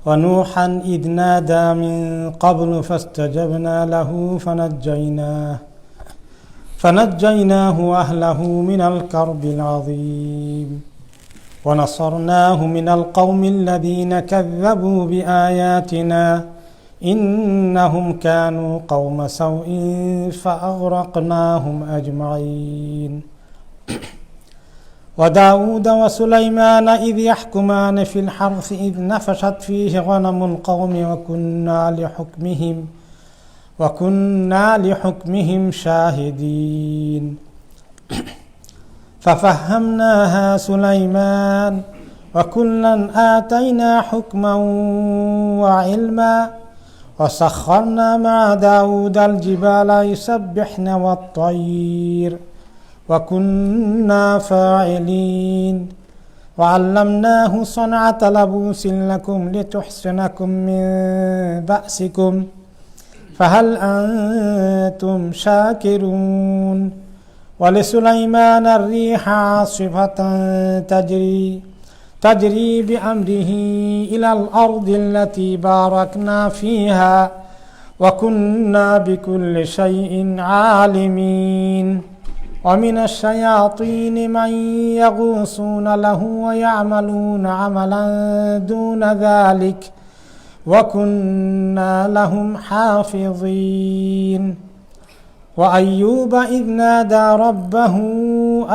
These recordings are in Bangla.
ونوحا إذ نادى من قبل فاستجبنا له فنجيناه وأهله من الكرب العظيم ونصرناه من القوم الذين كذبوا بآياتنا إنهم كانوا قوم سوء فأغرقناهم أجمعين وداود وسليمان إذ يحكمان في الحرث إذ نفشت فيه غنم القوم وكنا لحكمهم شاهدين ففهمناها سليمان وكلا آتينا حكما وعلما وسخرنا مع داود الجبال يسبحن والطير وكنا فاعلين وعلمناه صنعة لبوس لكم لتحصنكم من بأسكم فهل أنتم شاكرون ولسليمان الريح عاصفة تجري بأمره إلى الأرض التي باركنا فيها وكنا بكل شيء عالمين ومن الشياطين من يغوصون له ويعملون عملا دون ذلك وكنا لهم حافظين وأيوب إذ نادى ربه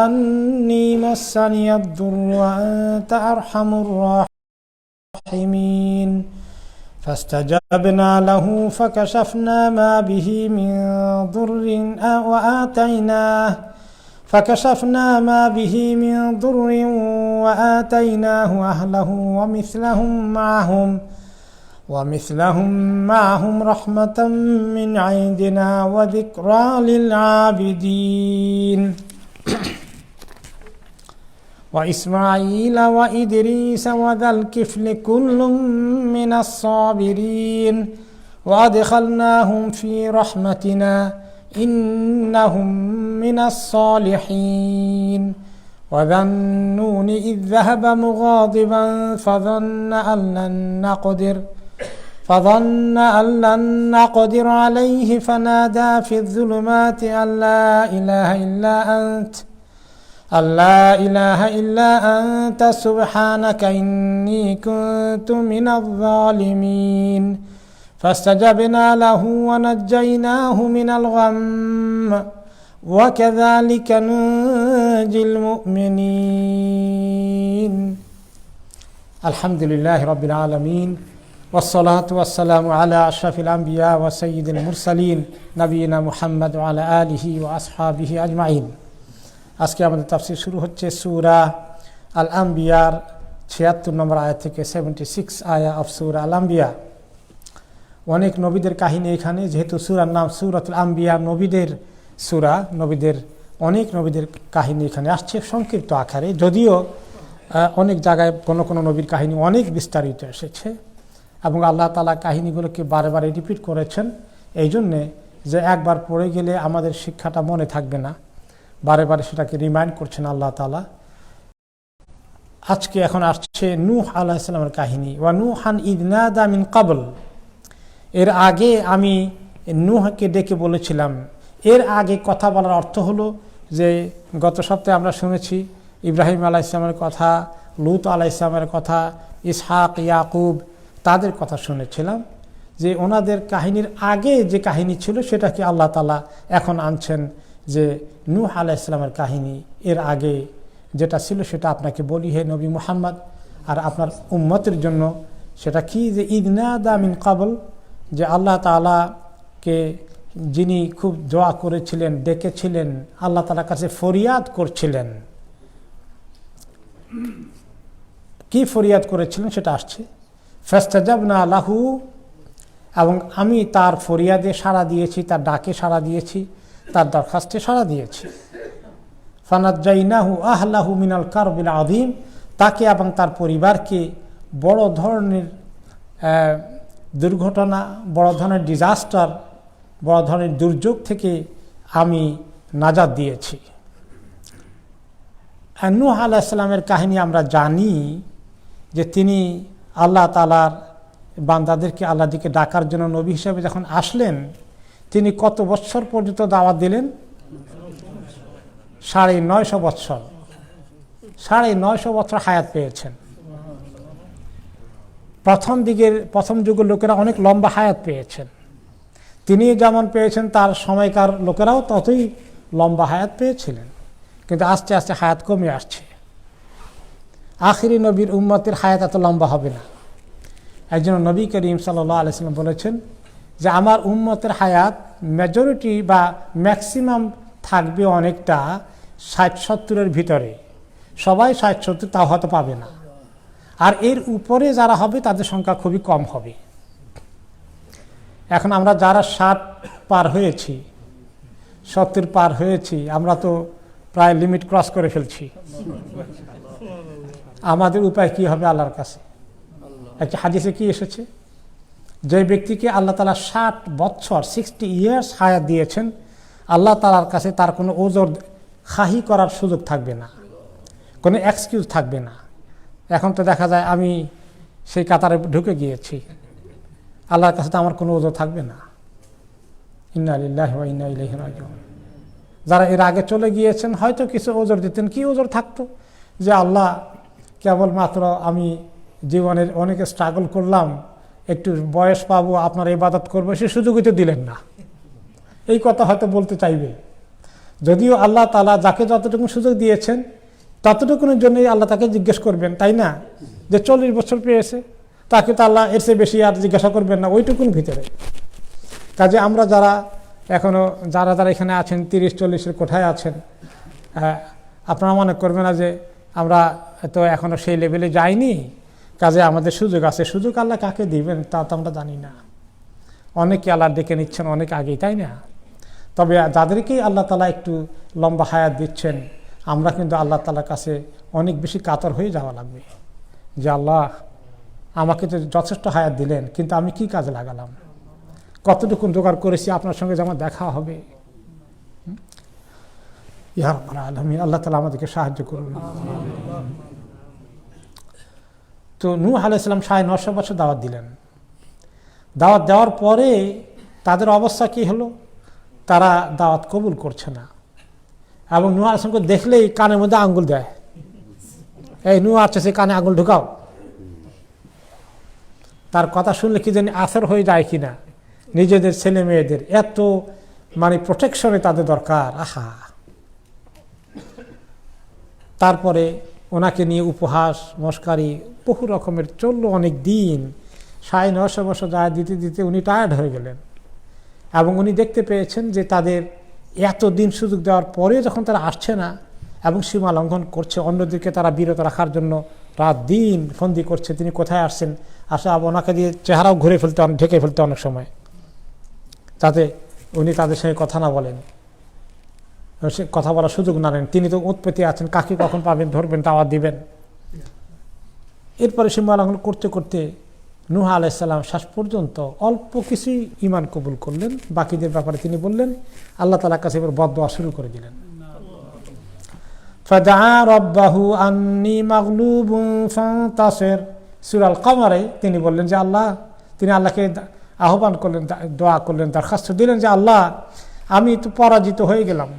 أني مسني الضر وأنت أرحم الراحمين فاستجبنا له فكشفنا ما به من ضر وآتيناه أهله ومثلهم معهم رحمة من عندنا وذكرى للعابدين وإسماعيل وإدريس وذا الكفل كل من الصابرين وأدخلناهم في رحمتنا إنهم من الصالحين وذا النون إذ ذهب مغاضبا فظن أن لن نقدر عليه فنادى في الظلمات أن لا إله إلا أنت سبحانك إني كنت من الظالمين فاستجبنا له ونجيناه من الغم وكذلك ننجي المؤمنين الحمد لله رب العالمين والصلاة والسلام على أشرف الأنبياء وسيد المرسلين نبينا محمد وعلى آله وأصحابه أجمعين আজকে আমাদের তাফসীর শুরু হচ্ছে সূরা আল আম্বিয়ার 76 নম্বর আয়াত থেকে 76 আয়া অফ সূরা আল আম্বিয়া। অনেক নবীদের কাহিনী এখানে, যেহেতু সূরার নাম সূরাতুল আম্বিয়া, নবীদের সূরা, অনেক নবীদের কাহিনী এখানে আসছে সংক্ষিপ্ত আকারে, যদিও অনেক জায়গায় কোনো নবীর কাহিনী অনেক বিস্তারিত এসেছে এবং আল্লাহ তাআলা কাহিনীগুলোকে বারে বারে রিপিট করেছেন, এই জন্যে যে একবার পড়ে গেলে আমাদের শিক্ষাটা মনে থাকবে না, বারে বারে সেটাকে রিমাইন্ড করছেন আল্লাহ তাআলা। আজকে এখন আসছে নূহ আলাইহিস সালামের কাহিনী। ওয়া নূহান ইয নাদা মিন ক্বাবল, এর আগে আমি নূহকে ডেকে বলেছিলাম। এর আগে কথা বলার অর্থ হলো যে গত সপ্তাহে আমরা শুনেছি ইব্রাহিম আলাইহিস সালামের কথা, লূত আলাইহিস সালামের কথা, ইসহাক, ইয়াকুব, তাদের কথা শুনেছিলাম, যে ওনাদের কাহিনীর আগে যে কাহিনী ছিল সেটাকে আল্লাহ তাআলা এখন আনছেন, যে নূহ আলাইহিস সালামের কাহিনী এর আগে যেটা ছিল সেটা আপনাকে বলি হে নবী মুহাম্মদ আর আপনার উম্মতের জন্য। সেটা কি? যে ইয নাদা মিন ক্বাবল, যে আল্লাহ তাআলাকে যিনি খুব দোয়া করেছিলেন, ডেকেছিলেন, আল্লাহ তাআলার কাছে ফরিয়াদ করছিলেন। কি ফরিয়াদ করেছিলেন সেটা আসছে। ফাস্তাজাবনা লাহু, এবং আমি তার ফরিয়াদে সাড়া দিয়েছি, তার ডাকে সাড়া দিয়েছি, তার দরখাস্তে সাড়া দিয়েছি। ফানাজ্জাইনাহু আহলাহু মিনাল কারবিল আযীম, তাকে এবং তার পরিবারকে বড় ধরনের দুর্ঘটনা, বড় ধরনের ডিজাস্টার, বড় ধরনের দুর্যোগ থেকে আমি নাজাত দিয়েছি। নূহ আলাইহিস সালামের কাহিনী আমরা জানি যে তিনি আল্লাহ তাআলার বান্দাদেরকে আল্লাহর দিকে ডাকার জন্য নবী হিসেবে যখন আসলেন, তিনি কত বছর পর্যন্ত দাওয়াত দিলেন? 950 বছর। 950 বছর হায়াত পেয়েছেন। প্রথম যুগের লোকেরা অনেক লম্বা হায়াত পেয়েছেন। তিনি যেমন পেয়েছেন, তার সময়কার লোকেরাও ততই লম্বা হায়াত পেয়েছিলেন। কিন্তু আস্তে আস্তে হায়াত কমে আসছে। আখিরি নবীর উম্মতের হায়াত এত লম্বা হবে না। একজন নবী করিম সাল্লাল্লাহু আলাইহি ওয়াসাল্লাম বলেছেন যে আমার উম্মতের হায়াত মেজরিটি বা ম্যাক্সিমাম থাকবে অনেকটা 60-70-এর ভিতরে। সবাই 60-70 তাও হয়তো পাবে না। আর এর উপরে যারা হবে তাদের সংখ্যা খুবই কম হবে। এখন আমরা যারা 60 পার হয়েছি, 70 পার হয়েছি, আমরা তো প্রায় লিমিট ক্রস করে ফেলছি। আমাদের উপায় কি হবে আল্লাহর কাছে? একটা হাদিসে কি এসেছে, যে ব্যক্তিকে আল্লাহ তাআলা 60 বছর 60 ইয়ার্স হায়াত দিয়েছেন, আল্লাহ তাআলার কাছে তার কোনো ওজর খাহি করার সুযোগ থাকবে না, কোনো এক্সকিউজ থাকবে না। এখন তো দেখা যায় আমি সেই কাতারে ঢুকে গিয়েছি, আল্লাহর কাছে তো আমার কোনো ওজর থাকবে না। ইন্না লিল্লাহি ওয়া ইন্না ইলাইহি রাজিউন। যারা এর আগে চলে গিয়েছেন হয়তো কিছু ওজর দিতেন। কি ওজর থাকতো? যে আল্লাহ, কেবলমাত্র আমি জীবনের অনেক স্ট্রাগল করলাম, একটু বয়স পাবো, আপনার ইবাদত করবো, সে সুযোগই তো দিলেন না। এই কথা হয়তো বলতে চাইবে। যদিও আল্লাহ তাআলা যাকে যতটুকু সুযোগ দিয়েছেন ততটুকুনের জন্যই আল্লাহ তাকে জিজ্ঞেস করবেন, তাই না? যে 40 বছর পেয়েছে, তাকে তো আল্লাহ এর চেয়ে বেশি আর জিজ্ঞাসা করবেন না ওইটুকুন ভিতরে। কাজে আমরা যারা এখনো যারা এখানে আছেন, 30-40-এর কোঠায় আছেন, আপনারা মনে করবেন না যে আমরা তো এখনো সেই লেভেলে যাইনি, কাজে আমাদের সুযোগ আছে। সুযোগ আল্লাহ কাকে দিবেন তা তো আমরা জানি না। অনেকে আল্লাহ ডেকে নিচ্ছেন অনেক আগেই, তাই না? তবে যাদেরকেই আল্লাহ তাআলা একটু লম্বা হায়াত দিচ্ছেন, আমরা কিন্তু আল্লাহ তাআলার কাছে অনেক বেশি কাতর হয়ে যাওয়া লাগবে যে আল্লাহ আমাকে তো যথেষ্ট হায়াত দিলেন, কিন্তু আমি কি কাজে লাগালাম, কতটুকু জোগাড় করেছি আপনার সঙ্গে যেমন দেখা হবে। ইয়া রাব্বাল আলামিন, আল্লাহ তাআলা আমাদেরকে সাহায্য করুন। তো নূহ আলাইহিস সালাম 950 বছর দাওয়াত দিলেন। দাওয়াত দেওয়ার পরে তাদের অবস্থা কি হলো? তারা দাওয়াত কবুল করছে না, এবং নূহ আলাইহিস সালামকে দেখলেই কানের মধ্যে আঙ্গুল দেয়, এই নূহ আছে, সে কানে আঙ্গুল ঢুকাও। তার কথা শুনলে কি জানি আসর হয়ে যায় কিনা, নিজেদের ছেলে মেয়েদের এত প্রোটেকশনে তাদের দরকার। আহা, তারপরে ওনাকে নিয়ে উপহাস মস্কারি বহু রকমের চললো অনেক দিন। 950 বছর যায় দিতে দিতে উনি টায়ার্ড হয়ে গেলেন, এবং উনি দেখতে পেয়েছেন যে তাদের এত দিন সুযোগ দেওয়ার পরে যখন তারা আসছে না এবং সীমা লঙ্ঘন করছে, অন্যদিকে তারা বিরত রাখার জন্য রাত দিন ফন্দি করছে, তিনি কোথায় আসছেন, আসে ওনাকে দিয়ে চেহারাও ঘুরে ফেলতে, ঢেকে ফেলতে অনেক সময়, যাতে উনি তাদের সঙ্গে কথা না বলেন, সে কথা বলার সুযোগ না নেন। তিনি তো উৎপত্তি আছেন, কাকে কখন পাবেন, ধরবেন, দাওয়াত দিবেন। এরপরে সীমা লঙ্ঘন করতে করতে নূহ আলাইহিস সালাম শেষ পর্যন্ত অল্প কিছুই ঈমান কবুল করলেন। বাকিদের ব্যাপারে তিনি বললেন, আল্লাহ তাআলার কাছে এবার বদদোয়া শুরু করে দিলেন। ফাদআ রাব্বাহু আন্নী মাগলুবুন ফান্তাসির, সূরা আল কমারে তিনি বললেন যে আল্লাহ, তিনি আল্লাহকে আহ্বান করলেন, দোয়া করলেন, দরখাস্ত দিলেন যে আল্লাহ, আমি তো পরাজিত হয়ে গেলাম,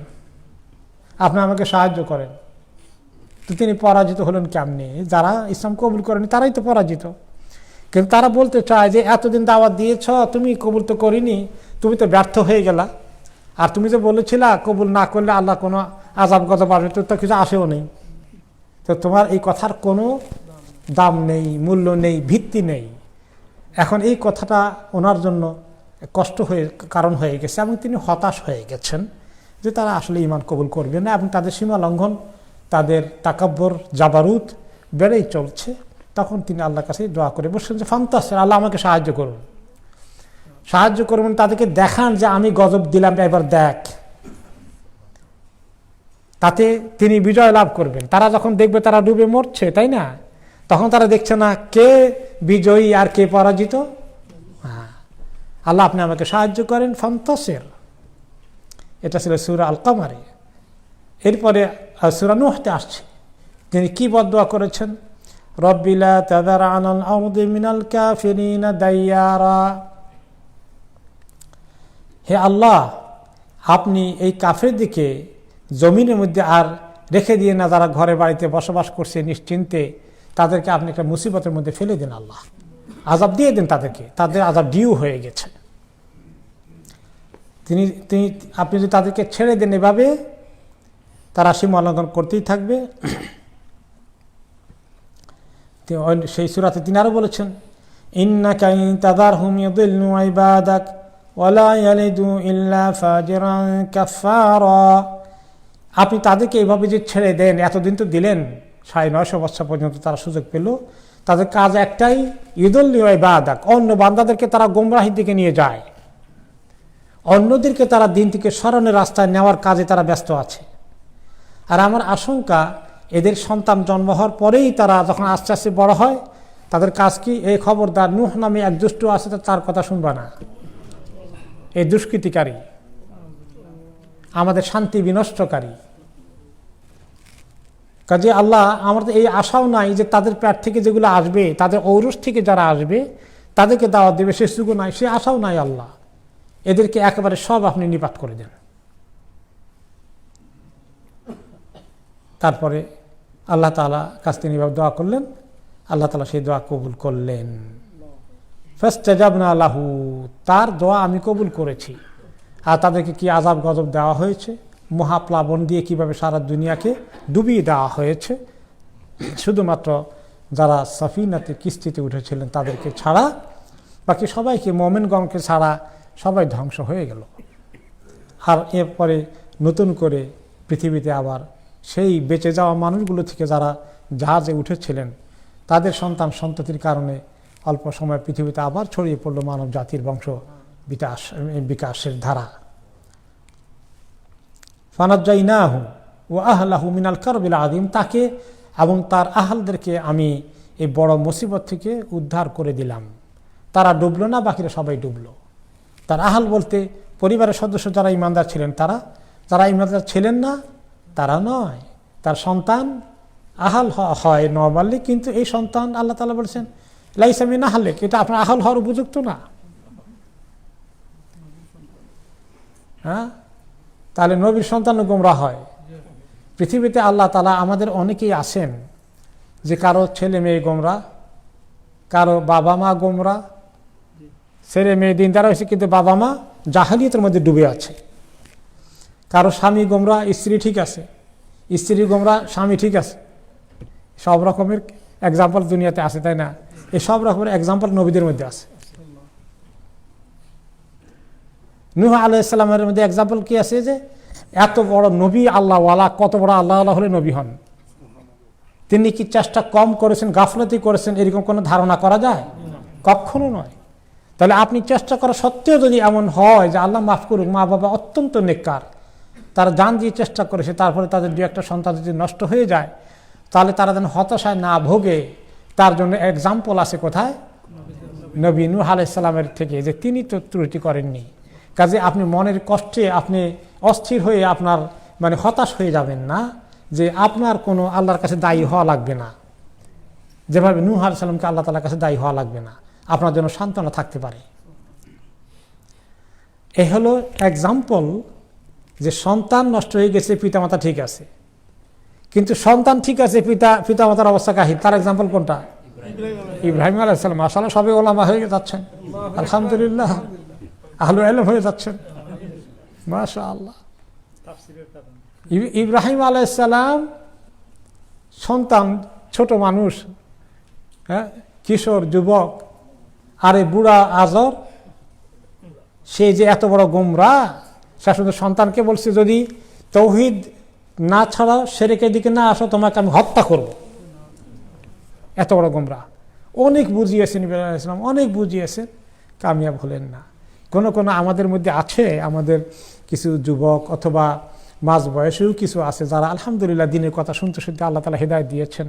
আপনি আমাকে সাহায্য করেন। তো তিনি পরাজিত হলেন কেমনে? যারা ইসলাম কবুল করেনি তারাই তো পরাজিত। কিন্তু তারা বলতে চায় যে এতদিন দাওয়াত দিয়েছ, তুমি কবুল তো করিনি, তুমি তো ব্যর্থ হয়ে গেলা, আর তুমি যে বলেছিলা কবুল না করলে আল্লাহ কোনো আযাব গজব আসবে, তো কিছু আসেও নেই, তো তোমার এই কথার কোনো দাম নেই, মূল্য নেই, ভিত্তি নেই। এখন এই কথাটা ওনার জন্য কষ্ট হয়ে কারণ হয়ে গেছে, এবং তিনি হতাশ হয়ে গেছেন যে তারা আসলে ঈমান কবুল করবে না, এবং তাদের সীমা লঙ্ঘন, তাদের তাকাব্বর জাবারুত বেড়েই চলছে। তখন তিনি আল্লাহর কাছে দোয়া করে বসছেন যে ফান্তাসির, আল্লাহ আমাকে সাহায্য করুন, সাহায্য করবেন, তাদেরকে দেখান যে আমি গজব দিলাম, এবার দেখ, তাতে তিনি বিজয় লাভ করবেন। তারা যখন দেখবে তারা ডুবে মরছে, তাই না, তখন তারা দেখছে না কে বিজয়ী আর কে পরাজিত। আল্লাহ আপনি আমাকে সাহায্য করেন, ফান্তাসির। এটা ছিল সূরা আল কমারে। এরপরে সূরা নূহতে আসছে, তিনি কি বদদোয়া করেছেন, রব্বি লা তাযার আলাল আরদি মিনাল কাফিরিনা দাইয়ারা। হে আল্লাহ, আপনি এই কাফেরদিকে জমিনের মধ্যে আর রেখে দিয়ে না, যারা ঘরে বাড়িতে বসবাস করছে নিশ্চিন্তে, তাদেরকে আপনি একটা মুসিবতের মধ্যে ফেলে দিন আল্লাহ, আযাব দিয়ে দিন তাদেরকে, তাদের আযাব ডিউ হয়ে গেছে। আপনি যদি তাদেরকে ছেড়ে দেন এভাবে, তারা সীমা লঙ্ঘন করতেই থাকবে। সেই সূরাতে তিনি আরো বলেছেন, ইন্নাকা ইন তাযারহুম ইউদিল্লু ইবাদাক ওয়া লা ইয়ালিদু ইল্লা ফাজিরান কাফফারা। আপনি তাদেরকে এইভাবে যে ছেড়ে দেন, এতদিন তো দিলেন, 950 বছর পর্যন্ত তারা সুযোগ পেল, তাদের কাজ একটাই, ইউদিল্লু ইবাদাক, অন্য বান্দাদেরকে তারা গোমরাহির দিকে নিয়ে যায়, অন্যদেরকে তারা দিন থেকে সরানোর রাস্তায় নেওয়ার কাজে তারা ব্যস্ত আছে। আর আমার আশঙ্কা, এদের সন্তান জন্ম হওয়ার পরেই তারা যখন আস্তে আস্তে বড় হয়, তাদের কাজ কি, এই খবরদার নূহ নামে এক দুষ্ট আছে, তার কথা শুনবা না, এই দুষ্কৃতিকারী, আমাদের শান্তি বিনষ্টকারী। কাজে আল্লাহ, আমার তো এই আশাও নাই যে তাদের পেট থেকে যেগুলো আসবে, তাদের ঔরস থেকে যারা আসবে তাদেরকে দাওয়াত দেবে, সে সুযোগ নাই, সে আশাও নাই আল্লাহ। এদেরকে একেবারে সব আপনি নিপাত করে দেন। তারপরে আল্লাহ তাআলা কাছ থেকে নিভাবে দোয়া করলেন, আল্লাহ তাআলা সেই দোয়া কবুল করলেন। ফাস্তাজাবনা লাহু, তার দোয়া আমি কবুল করেছি। আর তাদেরকে কি আযাব গজব দেওয়া হয়েছে, মহাপ্লাবন দিয়ে কিভাবে সারা দুনিয়াকে ডুবিয়ে দেওয়া হয়েছে, শুধুমাত্র যারা সাফিনাতে কিস্তিতে উঠেছিলেন তাদেরকে ছাড়া বাকি সবাইকে, মুমিনগণকে ছাড়া সবাই ধ্বংস হয়ে গেল। আর এরপরে নতুন করে পৃথিবীতে আবার সেই বেঁচে যাওয়া মানুষগুলো থেকে যারা জাহাজে উঠেছিলেন, তাদের সন্তান সন্ততির কারণে অল্প সময় পৃথিবীতে আবার ছড়িয়ে পড়ল মানব জাতির বংশ বিকাশের ধারা। ফানাজ্জাইনাহু ওয়া আহলাহু মিনাল কারবিল আযীম, তাকে এবং তার আহলদেরকে আমি এই বড় মুসিবত থেকে উদ্ধার করে দিলাম। তারা ডুবলো না, বাকিরা সবাই ডুবলো। তার আহল বলতে পরিবারের সদস্য যারা ইমানদার ছিলেন তারা, যারা ইমানদার ছিলেন না তারা নয়। তার সন্তান আহল হয় নরমালি, কিন্তু এই সন্তান আল্লাহ তাআলা বলেছেন লাইসা মিন আহলিক, এটা আপনার আহল হওয়ার উপযুক্ত না। হ্যাঁ, তাহলে নবীর সন্তানও গোমরাহ হয়। পৃথিবীতে আল্লাহ তাআলা আমাদের অনেকেই আছেন যে কারো ছেলে মেয়ে গোমরা, কারো বাবা মা গোমরা, ছেলে মেয়ে দিনদার হয়েছে কিন্তু বাবা মা জাহেলিয়তের মধ্যে ডুবে আছে। কারো স্বামী গোমরা, স্ত্রী ঠিক আছে, স্ত্রী গোমরা, স্বামী ঠিক আছে। সব রকমের এক্সাম্পল দুনিয়াতে আছে, তাই না? এই সব রকমের এক্সাম্পল নবীদের মধ্যে আছে। নূহ আলাইহিস সালামের মধ্যে এক্সাম্পল কি আছে, যে এত বড় নবী আল্লাহওয়ালা, কত বড় আল্লাহওয়ালা হলে নবী হন। তিনি কি চেষ্টা কম করেছেন, গাফলতি করেছেন, এরকম কোনো ধারণা করা যায়? কখনো নয়। তাহলে আপনি চেষ্টা করা সত্ত্বেও যদি এমন হয় যে আল্লাহ মাফ করুক, মা বাবা অত্যন্ত নেককার, তারা জান দিয়ে চেষ্টা করেছে, তারপরে তাদের দু একটা সন্তান যদি নষ্ট হয়ে যায়, তাহলে তারা যেন হতাশায় না ভোগে, তার জন্য এক্সাম্পল আছে কোথায়? নবী নূহ আলাইহিস সালামের থেকে, যে তিনি তো ত্রুটি করেননি। কাজে আপনি মনের কষ্টে আপনি অস্থির হয়ে আপনার হতাশ হয়ে যাবেন না, যে আপনার কোনো আল্লাহর কাছে দায়ী হওয়া লাগবে না। যেভাবে নূহ আলাইহিস সালামকে আল্লাহ তাআলার কাছে দায়ী হওয়া লাগবে না, আপনার জন্য সান্ত্বনা থাকতে পারে। এ হলো এক্সাম্পল, যে সন্তান নষ্ট হয়ে গেছে, পিতামাতা ঠিক আছে, কিন্তু সন্তান ঠিক আছে, পিতামাতার অবস্থা কাহিল। তার এক্সাম্পল কোনটা? ইব্রাহিম আলাইহিস সালাম। মাশাআল্লাহ, সবে ওলামা হয়ে যাচ্ছেন, আলহামদুলিল্লাহ, আহলুল ইলম হয়ে যাচ্ছেন, মাশাআল্লাহ। ইব্রাহিম আলাইহিস সালাম সন্তান, ছোট মানুষ, হ্যাঁ, কিশোর যুবক, আরে বুড়া আজর, সে যে এত বড় গোমরাহ, সে শুধু সন্তানকে বলছে যদি তৌহিদ না ছাড়াও, শিরকের দিকে না আসো, তোমাকে আমি হত্যা করব। এত বড় গোমরাহ। অনেক বুঝিয়েছেন ইব্রাহিম আলাইহিস সালাম, অনেক বুঝিয়েছেন, কামিয়াব হলেন না। কোনো আমাদের মধ্যে আছে, আমাদের কিছু যুবক অথবা মাঝ বয়সেও কিছু আছে যারা আলহামদুলিল্লাহ দিনের কথা শুনতে শুনতে আল্লাহ তাআলা হিদায়াত দিয়েছেন।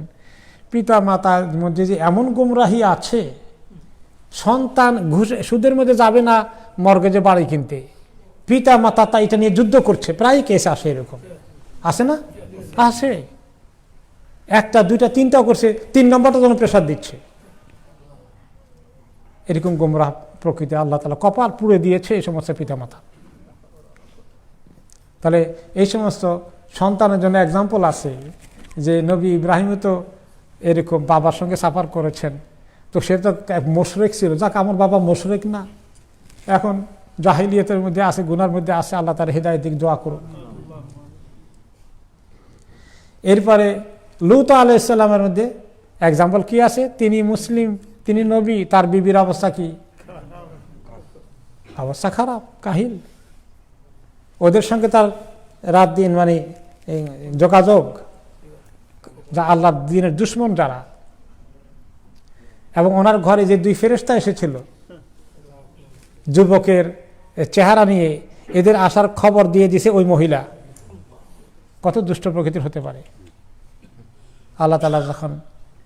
পিতা মাতার মধ্যে যে এমন গোমরাহি আছে, সন্তান সুদের মধ্যে যাবে না মর্গেজে বাড়ি কিনতে, পিতা মাতা তা এটা নিয়ে যুদ্ধ করছে, প্রায় কেস আসে, এরকম আছে না? আসে। একটা দুইটা তিনটাও করছে, 3 নম্বরটা যেন প্রেশার দিচ্ছে। এরকম গোমরাহ প্রকৃতি আল্লাহ তাআলা কপাল পুড়ে দিয়েছে এই সমস্ত পিতামাতা। তাহলে এই সমস্ত সন্তানের জন্য এক্সাম্পল আছে যে নবী ইব্রাহিমও তো এরকম বাবার সঙ্গে সাফার করেছেন, তো সে তো মুশরিক ছিল, যাক আমার বাবা মুশরিক না, এখন জাহিলিয়াতের মধ্যে আছে, গুনার মধ্যে আছে, আল্লাহ তার হিদায়াত দিক দোয়া করুন। এরপরে লূত আলাইহিস সালামের মধ্যে এক্সাম্পল কি আছে? তিনি মুসলিম, তিনি নবী, তার বিবির অবস্থা কি? অবস্থা খারাপ, কাহিল। ওদের সঙ্গে তার রাত দিন মানে যোগাযোগ, যা আল্লাহর দিনের দুশ্মন যারা, এবং ওনার ঘরে যে 2 ফেরেশতা এসেছিল যুবকের চেহারা নিয়ে, এদের আসার খবর দিয়ে দিছে ওই মহিলা। কত দুষ্ট প্রকৃতির হতে পারে। আল্লাহ তাআলা যখন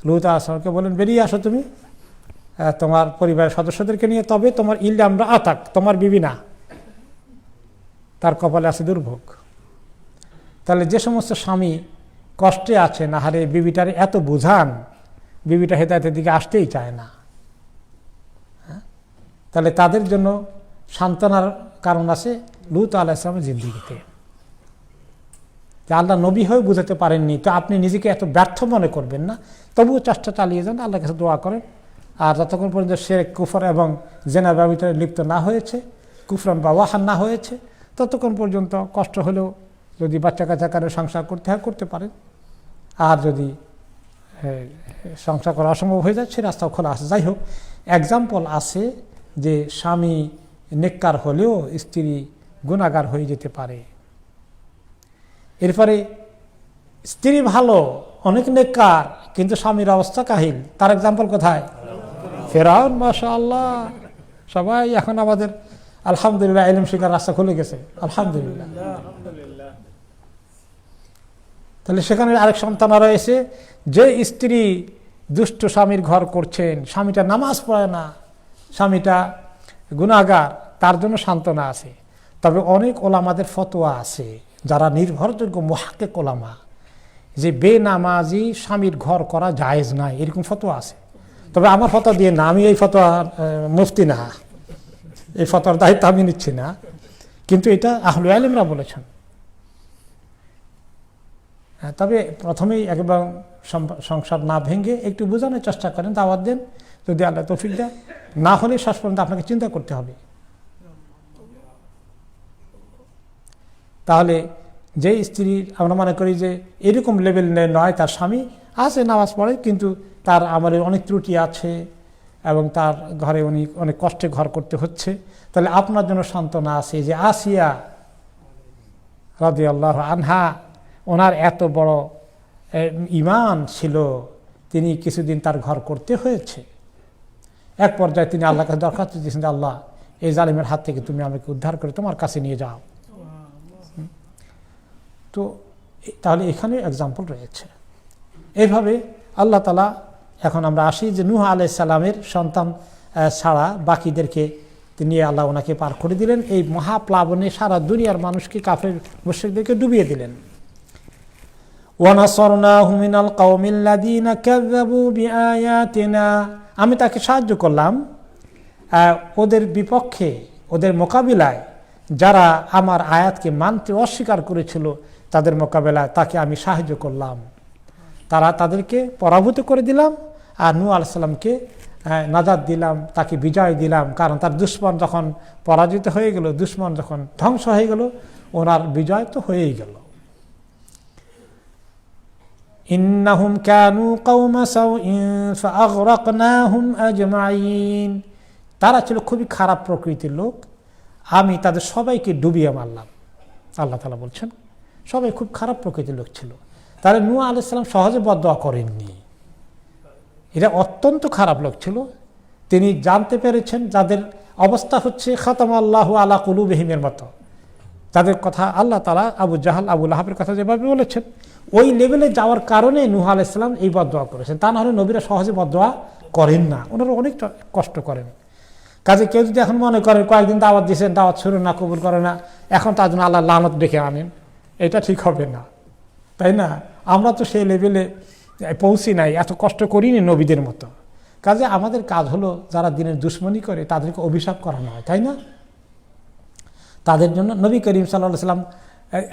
লূত আলাইহিস সালামকে বলেন বেরিয়ে আসো তুমি তোমার পরিবারের সদস্যদেরকে নিয়ে, তবে তোমার ইল্লা আমরা আতাক, তোমার বিবি না, তার কপালে আছে দুর্ভোগ। তাহলে যে সমস্ত স্বামী কষ্টে আছে, না হারে বিবিটারে এত বুঝান, বিবিটা হেদায়েতের দিকে আসতেই চায় না, তাহলে তাদের জন্য সান্ত্বনার কারণ আছে লূত আলাইহিস সালামের জিন্দেগিতে। আল্লাহ নবী হয়ে বুঝাতে পারেননি, তো আপনি নিজেকে এত ব্যর্থ মনে করবেন না, তবুও চেষ্টা চালিয়ে যান, আল্লাহর কাছে দোয়া করেন। আর যতক্ষণ পর্যন্ত শিরক, কুফর এবং জিনা ব্যভিচারে লিপ্ত না হয়েছে, কুফরান বা ওয়াহান না হয়েছে, ততক্ষণ পর্যন্ত কষ্ট হলেও যদি বাচ্চা কাচ্চা কারো সংসার করতে হয় করতে পারেন। আর যদি সংসার করা অসম্ভব হয়ে যায়, সে রাস্তাও খোলা আছে। যাই হোক, এক্সাম্পল আছে যে স্বামী নেককার হলেও স্ত্রী গুনাহগার হয়ে যেতে পারে। এরপরে স্ত্রী ভালো, অনেক নেককার, কিন্তু স্বামীর অবস্থা কাহিল। তার এক্সাম্পল কোথায়? ফেরাউন। মাশাআল্লাহ, সবাই এখন আমাদের আলহামদুলিল্লাহ ইলম শিখার রাস্তা খুলে গেছে, আলহামদুলিল্লাহ। তাহলে সেখানে আরেক সন্তান রয়েছে, যে স্ত্রী দুষ্ট স্বামীর ঘর করছেন, স্বামীটা নামাজ পড়ে না, স্বামীটা গুনাহগার, তার জন্য সান্ত্বনা আছে। তবে অনেক ওলামাদের ফতোয়া আছে, যারা নির্ভরযোগ্য মুহাক্কিক ওলামা, যে বেনামাজি স্বামীর ঘর করা জায়েজ নাই, এরকম ফতোয়া আছে। তবে আমার ফতোয়া দিয়ে না, আমি এই ফতোয়া মুফতি না, এই ফতোয়ার দায়িত্ব আমি নিচ্ছি না, কিন্তু এটা আহলে ইলমরা বলেছেন। তবে প্রথমেই একবার সংসার না ভেঙে একটু বোঝানোর চেষ্টা করেন, দাওয়াত দেন, যদি আল্লাহ তৌফিক দেয়। না হলে শেষ পর্যন্ত আপনাকে চিন্তা করতে হবে। তাহলে যে স্ত্রী আমরা মনে করি যে এরকম লেভেল নয়, তার স্বামী আছে, নামাজ পড়ে, কিন্তু তার আমলের অনেক ত্রুটি আছে এবং তার ঘরে উনি অনেক কষ্টে ঘর করতে হচ্ছে, তাহলে আপনার জন্য সান্ত্বনা আছে যে আসিয়া রাদিয়াল্লাহু আনহা, ওনার এত বড় ঈমান ছিল, তিনি কিছুদিন তার ঘর করতে হয়েছে। এক পর্যায়ে তিনি আল্লাহর কাছে দরখাস্ত দিয়েছেন, আল্লাহ এই জালিমের হাত থেকে তুমি আমাকে উদ্ধার করে তোমার কাছে নিয়ে যাও। তো তাহলে এখানে এক্সাম্পল রয়েছে। এইভাবে আল্লাহ তাআলা, এখন আমরা আসি যে নূহ আলাইহিস সালামের সন্তান ছাড়া বাকিদেরকে নিয়ে আল্লাহ ওনাকে পার করে দিলেন। এই মহাপ্লাবনে সারা দুনিয়ার মানুষকে, কাফের মুশরিকদেরকে ডুবিয়ে দিলেন। ওয়ানাসরনাহু মিনাল কওমিল্লাযীনা কাযযাবু বিআয়াতিনা, আমি তাকে সাহায্য করলাম ওদের বিপক্ষে, ওদের মোকাবিলায়, যারা আমার আয়াতকে মানতে অস্বীকার করেছিল, তাদের মোকাবেলায় তাকে আমি সাহায্য করলাম। তাদেরকে পরাভূত করে দিলাম, আর নূহ আলাইহিস সালামকে নাজাত দিলাম, তাকে বিজয় দিলাম। কারণ তার দুশমন যখন পরাজিত হয়ে গেল, দুশমন যখন ধ্বংস হয়ে গেল, ওনার বিজয় তো হয়েই গেল। ইন্নাহুম কানু কওমা সাউইন ফাআগরাকনাহুম আজমাইন, তারা ছিল খুবই খারাপ প্রকৃতির লোক, আমি তাদের সবাইকে ডুবিয়ে মারলাম। আল্লাহ তাআলা বলছেন সবাই খুব খারাপ প্রকৃতির লোক ছিল। তাহলে নূহ আলাইহিস সালাম সহজে বদদোয়া করেননি, এরা অত্যন্ত খারাপ লোক ছিল। তিনি জানতে পেরেছেন যাদের অবস্থা হচ্ছে খাতামাল্লাহু আলা কুলুবিহিমের মতো, তাদের কথা আল্লাহ তাআলা আবু জাহাল, আবু লাহাবের কথা যেভাবে বলেছেন, ওই লেভেলে যাওয়ার কারণে নূহ আলাইহিস সালাম এই বদদোয়া করেছেন। তা না হলে নবীরা সহজে বদদোয়া করেন না, ওনারা অনেক কষ্ট করেন। কাজে কেউ যদি এখন মনে করেন কয়েকদিন দাওয়াত দিয়েছেন, দাওয়াত শুরু না, কবুল করে না, এখন তার জন্য আল্লাহ লানত ডেকে আনেন, এটা ঠিক হবে না, তাই না? আমরা তো সেই লেভেলে পৌঁছি নাই, এত কষ্ট করিনি নবীদের মতো। কাজে আমাদের কাজ হলো যারা দিনের দুশ্মনী করে তাদেরকে অভিশাপ করানো হয়, তাই না? তাদের জন্য নবী করিম সাল্লাল্লাহু আলাইহি ওয়াসাল্লাম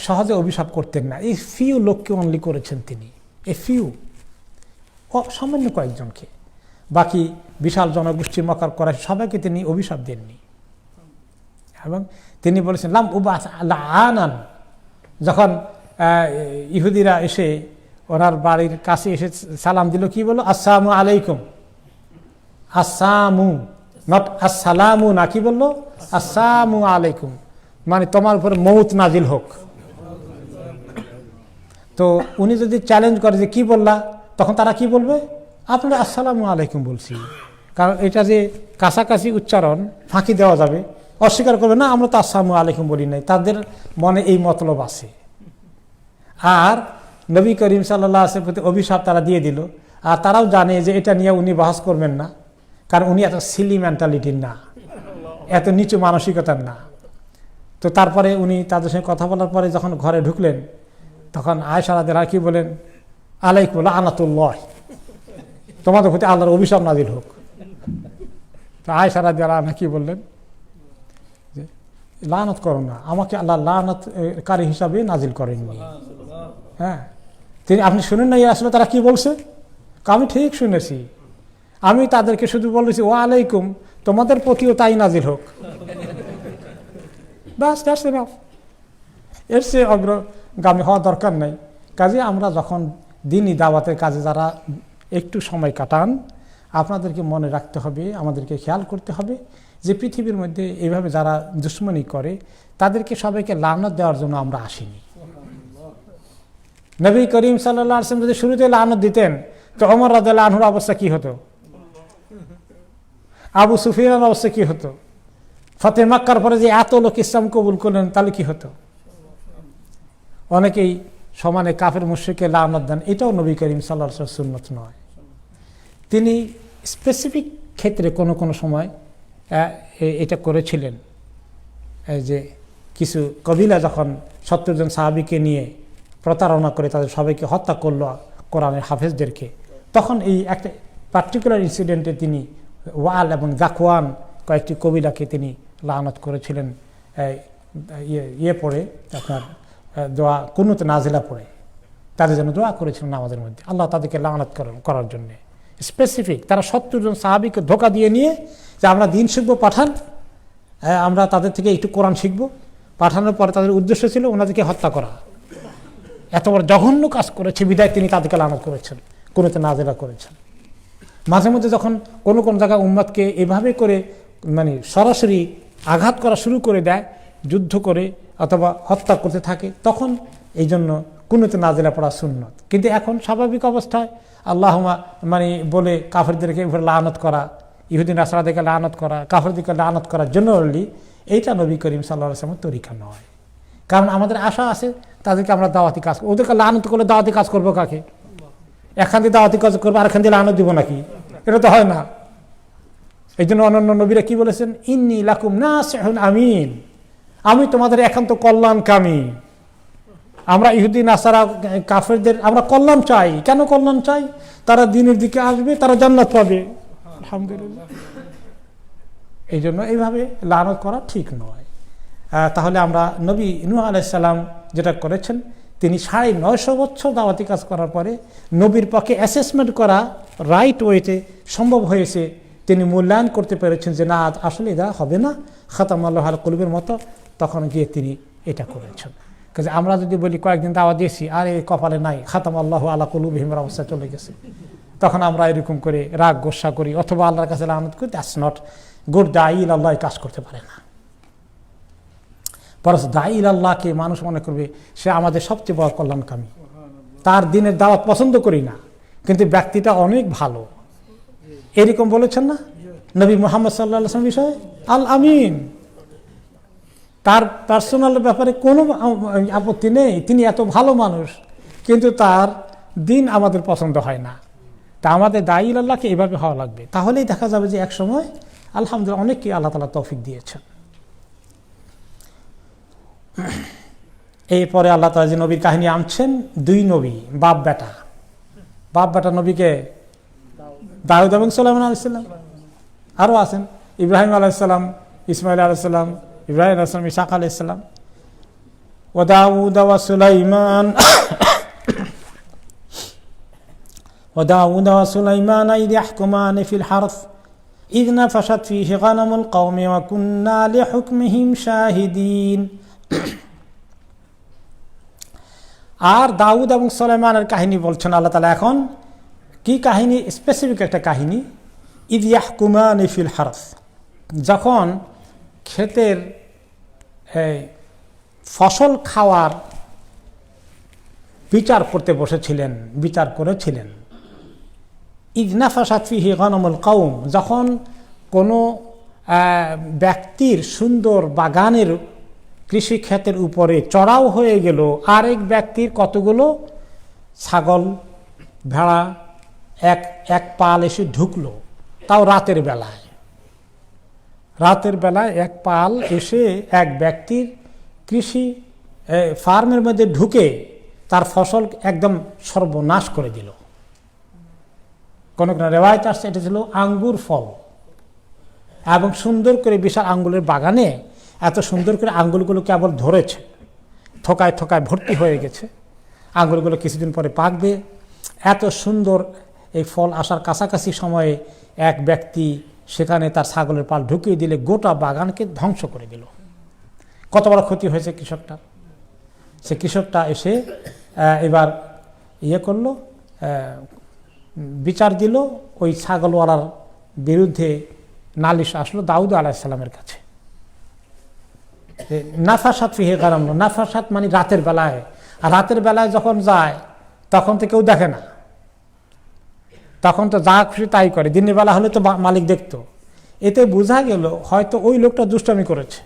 সহজে অভিশাপ করতেন না। এই ফিউ লোককে অনলি করেছেন তিনি, এই ফিউ সামান্য কয়েকজনকে। বাকি বিশাল জনগোষ্ঠী মক্কার করা সবাইকে তিনি অভিশাপ দেননি। এবং তিনি বলেছেন লাম উবাস লাআনান, যখন ইহুদিরা এসে ওনার বাড়ির কাছে এসে সালাম দিল, কি বলল? আসসালামু আলাইকুম। আসসালামু, নট আসসালামু না, কি বললো? আসসালামু আলাইকুম, মানে তোমার উপর মৌত নাজিল হোক। তো উনি যদি চ্যালেঞ্জ করে যে কি বললা, তখন তারা কি বলবে? আপনারা আসসালামু আলাইকুম বলছি। কারণ এটা যে কাছাকাছি উচ্চারণ, ফাঁকি দেওয়া যাবে, অস্বীকার করবে না আমরা তো আসসালামু আলাইকুম বলি নাই, তাদের মনে এই মতলব আছে। আর নবী করিম সাল্লাল্লাহু আলাইহি ওয়াসাল্লামের প্রতি অভিশাপ তারা দিয়ে দিল, আর তারাও জানে যে এটা নিয়ে উনি বহস করবেন না, কারণ উনি এত সিলি মেন্টালিটির না, এত নিচু মানসিকতার না। তো তারপরে উনি তাদের সঙ্গে কথা বলার পরে যখন ঘরে ঢুকলেন, তখন আয়েশা রাদিয়াল্লাহু আনহা কি বলেন? আলাইকুম লানাতুল্লাহ, তোমাদের প্রতি আল্লাহর অভিশাপ নাজিল হোক। তো আয়েশা রাদিয়াল্লাহু আনহা কি বললেন? যে লানত করো না, আমাকে আল্লাহ লানতকারী হিসাবে নাজিল করেননি। হ্যাঁ, তিনি আপনি শুনেন না আসলে তারা কি বলছে? আমি ঠিক শুনেছি, আমি তাদেরকে শুধু বলেছি ওয়া আলাইকুম, তোমাদের প্রতিও তাই নাজিল হোক। ব্যাস, দ্যাটস এনাফ। এর চেয়ে অগ্রগামী হওয়া দরকার নাই। কাজে আমরা যখন দিনই দাওয়াতের কাজে যারা একটু সময় কাটান, আপনাদেরকে মনে রাখতে হবে, আমাদেরকে খেয়াল করতে হবে যে পৃথিবীর মধ্যে এইভাবে যারা দুশ্মনী করে তাদেরকে সবাইকে লানত দেওয়ার জন্য আমরা আসিনি। নবী করিম সাল্লাল্লাহু আলাইহি ওয়াসাল্লাম যদি শুরুতে লানত দিতেন, তো ওমর রাদিয়াল্লাহু আনহুর অবস্থা কি হতো? আবু সুফিয়ানের অবস্থা কি হতো? ফতে মক্কার পরে যে এত লোক ইসলাম কবুল করলেন, তাহলে কি হতো? অনেকেই সমানে কাফের মুশরিককে লানত দেন, এটাও নবী করিম সাল্লাল্লাহু আলাইহি ওয়াসাল্লামের সুন্নত নয়। তিনি স্পেসিফিক ক্ষেত্রে কোনো কোনো সময় এটা করেছিলেন। এই যে কিছু কবিলা যখন 70 জন সাহাবীকে নিয়ে প্রতারণা করে তাদের সবাইকে হত্যা করলো, কোরআনের হাফেজদেরকে, তখন এই একটা পার্টিকুলার ইনসিডেন্টে তিনি ওয়াল এবং জাকওয়ান কয়েকটি কবিলাকে তিনি লানত করেছিলেন। ইয়ে পড়ে আপনার দোয়া কুনুত নাজিলা পড়ে তাদের জন্য দোয়া করেছিলেন আমাদের মধ্যে, আল্লাহ তাদেরকে লানত করার জন্যে স্পেসিফিক। তারা 70 জন সাহাবীকে ধোকা দিয়ে নিয়ে যে আমরা দিন শিখবো, পাঠান, আমরা তাদের থেকে একটু কোরআন শিখবো, পাঠানোর পরে তাদের উদ্দেশ্য ছিল ওনাদেরকে হত্যা করা। এত বড় জঘন্য কাজ করেছে বিদায় তিনি তাদেরকে লানত করেছেন, কুনুত নাজিলা করেছেন। মাঝে মধ্যে যখন কোনো কোন জায়গায় উম্মতকে এভাবে করে মানে সরাসরি আঘাত করা শুরু করে দেয়, যুদ্ধ করে অথবা হত্যা করতে থাকে, তখন এই জন্য কুনুত নাজিলা পড়া সুন্নত। কিন্তু এখন স্বাভাবিক অবস্থায় আল্লাহুম্মা মানে বলে কাফেরদেরকে লানত করা, ইহুদি নাসারাদেরকে লানত করা, কাফেরদেরকে লানত করা জেনারেলি, এইটা নবী করিম সাল্লাল্লাহু আলাইহি ওয়াসাল্লামের তরিকা নয়। কারণ আমাদের আশা আছে তাদেরকে আমরা দাওয়াতি কাজ, ওদেরকে লানত করলে দাওয়াতি কাজ করবো কাকে? এখান দিয়ে দাওয়াতি কাজ করবো, আরেকখান দিয়ে লানত দিব নাকি? এটা তো হয় না। এই জন্য অন্যান্য নবীরা কি বলেছেন? ইন্নী লাকুম নাসিহুন আমিন, আমি তোমাদের একান্ত কল্যাণকামী। আমরা ইহুদি নাসারা কাফেরদের আমরা কল্যাণ চাই। কেন কল্যাণ চাই? তারা দ্বীনের দিকে আসবে, তারা জান্নাত পাবে, আলহামদুলিল্লাহ। এই জন্য এইভাবে লানত করা ঠিক নয়। তাহলে আমরা নবী নূহ আলাইহিস সালাম যেটা করেছেন, তিনি 950 বছর দাওয়াতি কাজ করার পরে নবীর পক্ষে অ্যাসেসমেন্ট করা রাইট ওয়েতে সম্ভব হয়েছে। তিনি মূল্যায়ন করতে পেরেছেন যে না আসলে এটা হবে না, খাতামাল্লাহু আলা কুলুবের মতো, তখন গিয়ে তিনি এটা করেছেন। কাজে আমরা যদি বলি কয়েকদিন দাওয়া দিয়েছি আর এই কপালে নাই, খাতামাল্লাহু আলা কুলুবিহিম অবস্থা চলে গেছে, তখন আমরা এরকম করে রাগ গোসা করি অথবা আল্লাহর কাছে লানত করি, দ্যাটস নট গুড। দাঈল আল্লাহ কাজ করতে পারে না। পরশ দাঈল আল্লাহকে মানুষ মনে করবে সে আমাদের সবচেয়ে বড় কল্যাণকামী, তার দিনের দাওয়াত পছন্দ করি না, কিন্তু ব্যক্তিটা অনেক ভালো, এরকম বলেছেন না নবী মুহাম্মদ সাল্লাল্লাহু আলাইহি ওয়াসাল্লাম বিষয়ে? আল আমিন, তার পার্সোনাল ব্যাপারে কোনো আপত্তি নেই, তিনি এত ভালো মানুষ, কিন্তু তার দিন আমাদের পছন্দ হয় না। তা আমাদের দাঈল আল্লাহকে এভাবে হওয়া লাগবে, তাহলেই দেখা যাবে যে এক সময় আলহামদুলিল্লাহ অনেককে আল্লাহ তাআলা তৌফিক দিয়েছেন। এরপরে আল্লাহ তাআলা যে নবীর কাহিনী আনছেন, 2 নবী বাপ বেটা, বাপ বেটা নবীকে দাউদ এবং সুলাইমান আলাইহিস সালাম, আরো আছেন ইব্রাহিম আলাইহিস সালাম, ইসমাইল আলাইহিস সালাম, ইব্রাহিম আলাইহিস সালাম, ইসহাক আলাইহিস সালাম। ওয়া দাউদ ওয়া সুলাইমান ইয ইয়াহকুমানি ফিল হারথ ইয নাফাশাত ফীহি গানামুল কওমি ওয়া কুন্না লিহুকমিহিম শাহিদিন। আর দাউদ এবং সুলাইমানের কাহিনী বলছেন আল্লাহ তাআলা। এখন কি কাহিনী? স্পেসিফিক একটা কাহিনী। ইয ইয়াহকুমানি ফিল হারথ, যখন ক্ষেতের ফসল খাওয়ার বিচার করতে বসেছিলেন, বিচার করেছিলেন। ইয নাফাশাত ফীহি গানামুল কওম, যখন কোনো ব্যক্তির সুন্দর বাগানের কৃষিক্ষেতের উপরে চড়াও হয়ে গেল আরেক ব্যক্তির কতগুলো ছাগল ভেড়া, এক পাল এসে ঢুকলো, তাও রাতের বেলায়। রাতের বেলায় এক পাল এসে এক ব্যক্তির কৃষি ফার্মের মধ্যে ঢুকে তার ফসল একদম সর্বনাশ করে দিল। কোনো কোনো রেওয়ায়েত আসছে এটা ছিল আঙ্গুর ফল, এবং সুন্দর করে বিশাল আঙ্গুলের বাগানে এত সুন্দর করে আঙ্গুলগুলো কেবল ধরেছে, থোকায় থোকায় ভর্তি হয়ে গেছে। আঙ্গুলগুলো কিছুদিন পরে পাকবে। এত সুন্দর এই ফল আসার কাছাকাছি সময়ে এক ব্যক্তি সেখানে তার ছাগলের পাল ঢুকিয়ে দিলে গোটা বাগানকে ধ্বংস করে দিল। কত বড় ক্ষতি হয়েছে কৃষকটার। সে কৃষকটা এসে এবার করলো, বিচার দিল, ওই ছাগলওয়ালার বিরুদ্ধে নালিশ আসলো দাউদ আলাইহিস সালামের কাছে। নাফাশাত ফীহি গানাম, নাফাশাত মানে রাতের বেলায়। আর রাতের বেলায় যখন যায় তখন তো কেউ দেখে না, তখন তো যা খুশি তাই করে। দিনের বেলা হলে তো মালিক দেখতো। এতে বোঝা গেল হয়তো ওই লোকটা দুষ্টামি করেছে।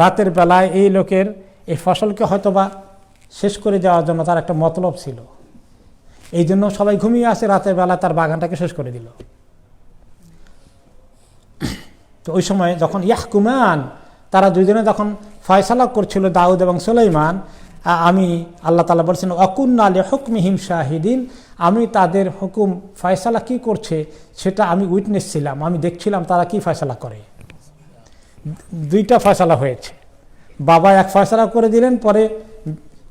রাতের বেলায় এই লোকের এই ফসলকে হয়তো বা শেষ করে দেওয়ার জন্য তার একটা মতলব ছিল। এই জন্য সবাই ঘুমিয়ে আসে, রাতের বেলা তার বাগানটাকে শেষ করে দিল। তো ওই সময় যখন ইয়াহকুমান, তারা দুইজনে যখন ফয়সালা করছিল দাউদ এবং সুলাইমান, আমি আল্লাহ তাআলা বলছেন ওয়াকুন্না লিহুকমিহিম শাহিদিন, আমি তাদের হুকুম ফয়সালা কি করছে সেটা আমি উইটনেস ছিলাম, আমি দেখছিলাম তারা কি ফয়সালা করে। দুইটা ফয়সালা হয়েছে। বাবা এক ফয়সালা করে দিলেন, পরে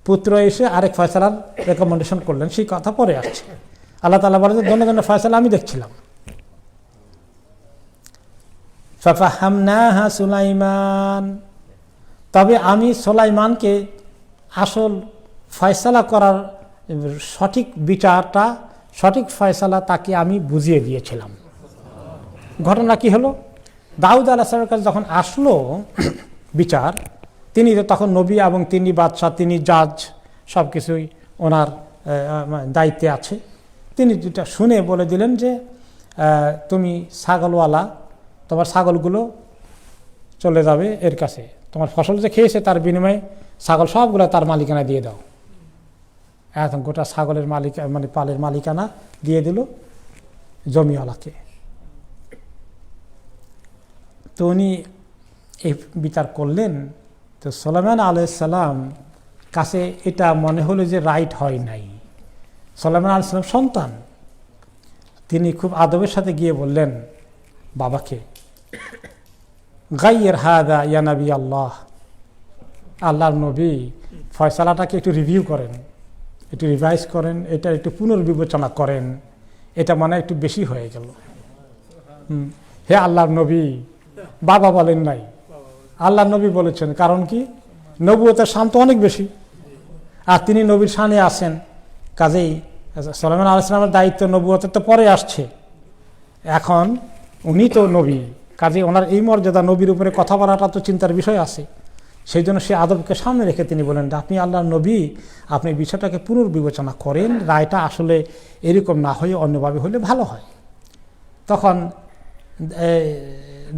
পুত্র এসে আরেক ফয়সালার রেকমেন্ডেশন করলেন, সেই কথা পরে আসছে। আল্লাহ তাআলা বলেন দোনো ফয়সালা আমি দেখছিলাম। ফাফাহামনাহা সুলাইমান, তবে আমি সুলাইমানকে আসল ফয়সালা করার সঠিক বিচারটা, সঠিক ফয়সালা তাকে আমি বুঝিয়ে দিয়েছিলাম। ঘটনা কি হলো? দাউদ আলাইহিস সালামের কাছে যখন আসলো বিচার, তিনি তো তখন নবী এবং তিনি বাদশাহ, তিনি জাজ, সব কিছুই ওনার দায়িত্বে আছে। তিনি যেটা শুনে বলে দিলেন যে তুমি ছাগলওয়ালা, তোমার ছাগলগুলো চলে যাবে এর কাছে, তোমার ফসল যে খেয়েছে তার বিনিময়ে ছাগল সবগুলো তার মালিকানা দিয়ে দাও। এখন গোটা ছাগলের মানে পালের মালিকানা দিয়ে দিল জমিওয়ালাকে। তো উনি এই বিচার করলেন। তো সুলাইমান আলাইহিস সালাম কাছে এটা মনে হলো যে রাইট হয় নাই। সুলাইমান আলাইহিস সালাম সন্তান, তিনি খুব আদবের সাথে গিয়ে বললেন বাবাকে, গাইয়ের হাদা ইয়া নবী আল্লাহ, আল্লাহর নবী ফয়সালাটাকে একটু রিভিউ করেন, একটু রিভাইজ করেন, এটা একটু পুনর্বিবেচনা করেন, এটা মানে একটু বেশি হয়ে গেল। হে আল্লাহর নবী, বাবা বলেন নাই, আল্লাহর নবী বলেছেন। কারণ কি? নবুয়তের শান তো অনেক বেশি, আর তিনি নবীর শানে আছেন। কাজেই সুলাইমান আলাইহিস সালামের দায়িত্ব নবুয়তের তো পরে আসছে, এখন উনি তো নবী, কাজে ওনার এই মর্যাদা, নবীর উপরে কথা বলাটা তো চিন্তার বিষয় আছে। সেই জন্য সে আদবকে সামনে রেখে তিনি বলেন আপনি আল্লাহর নবী, আপনি বিষয়টাকে পুনর্বিবেচনা করেন, রায়টা আসলে এরকম না হয়ে অন্যভাবে হলে ভালো হয়। তখন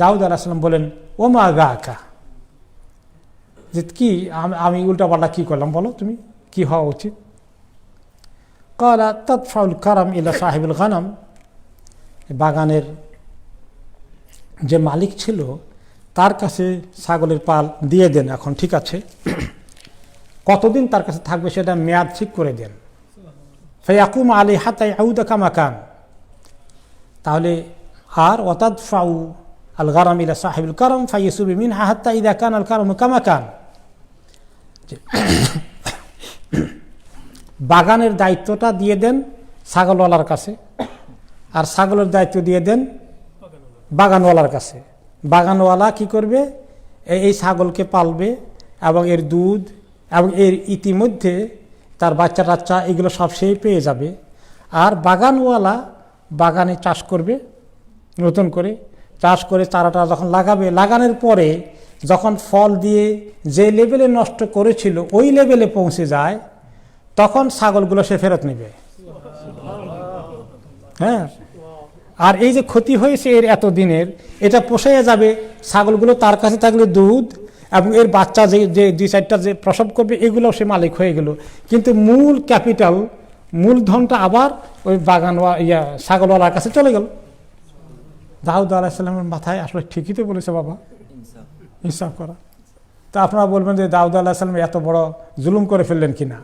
দাউদ আলাইহিস সালাম বলেন ও মা গাকা, যে কি আমি উল্টাপাল্টা কি করলাম, বলো তুমি কি হওয়া উচিত। ক্বালা তাদফাউল কারাম ইলা সাহিবুল গানাম, বাগানের যে মালিক ছিল তার কাছে ছাগলের পাল দিয়ে দেন। এখন ঠিক আছে, কতদিন তার কাছে থাকবে সেটা মেয়াদ ঠিক করে দেন। ফায়াকুম আলাইহি হাত্তা ইয়াউদা কামা কান। তাহলে আর ওয়াতাদফাউ আল গারাম ইলা সাহিবিল কারাম ফায়াসুবু মিনহা হাত্তা ইযা কানা আল কারামু কামা কান। বাগানের দায়িত্বটা দিয়ে দেন ছাগলওয়ালার কাছে, আর ছাগলের দায়িত্ব দিয়ে দেন বাগানওয়ালার কাছে। বাগানওয়ালা কি করবে, এই ছাগলকে পালবে এবং এর দুধ এবং এর ইতিমধ্যে তার বাচ্চা টাচ্চা এগুলো সব সেই পেয়ে যাবে। আর বাগানওয়ালা বাগানে চাষ করবে, নতুন করে চাষ করে চারাটা যখন লাগাবে, লাগানোর পরে যখন ফল দিয়ে যে লেভেলে নষ্ট করেছিল ওই লেভেলে পৌঁছে যায়, তখন ছাগলগুলো সে ফেরত নেবে। হ্যাঁ, আর এই যে ক্ষতি হয়েছে এর এত দিনের, এটা পোষাইয়া যাবে। ছাগলগুলো তার কাছে থাকলে দুধ এবং এর বাচ্চা যে দুই চারটা যে প্রসব করবে এগুলো সে মালিক হয়ে গেল, কিন্তু মূল ক্যাপিটাল, মূলধনটা আবার ওই ছাগলওয়ালার কাছে চলে গেল। দাউদ আলাইহিস সালামের মাথায় আসলে ঠিকই তো বলেছে বাবা, ইনসাফ করা। তা আপনারা বলবেন যে দাউদ আলাইহিস সালাম এত বড় জুলুম করে ফেললেন কিনা।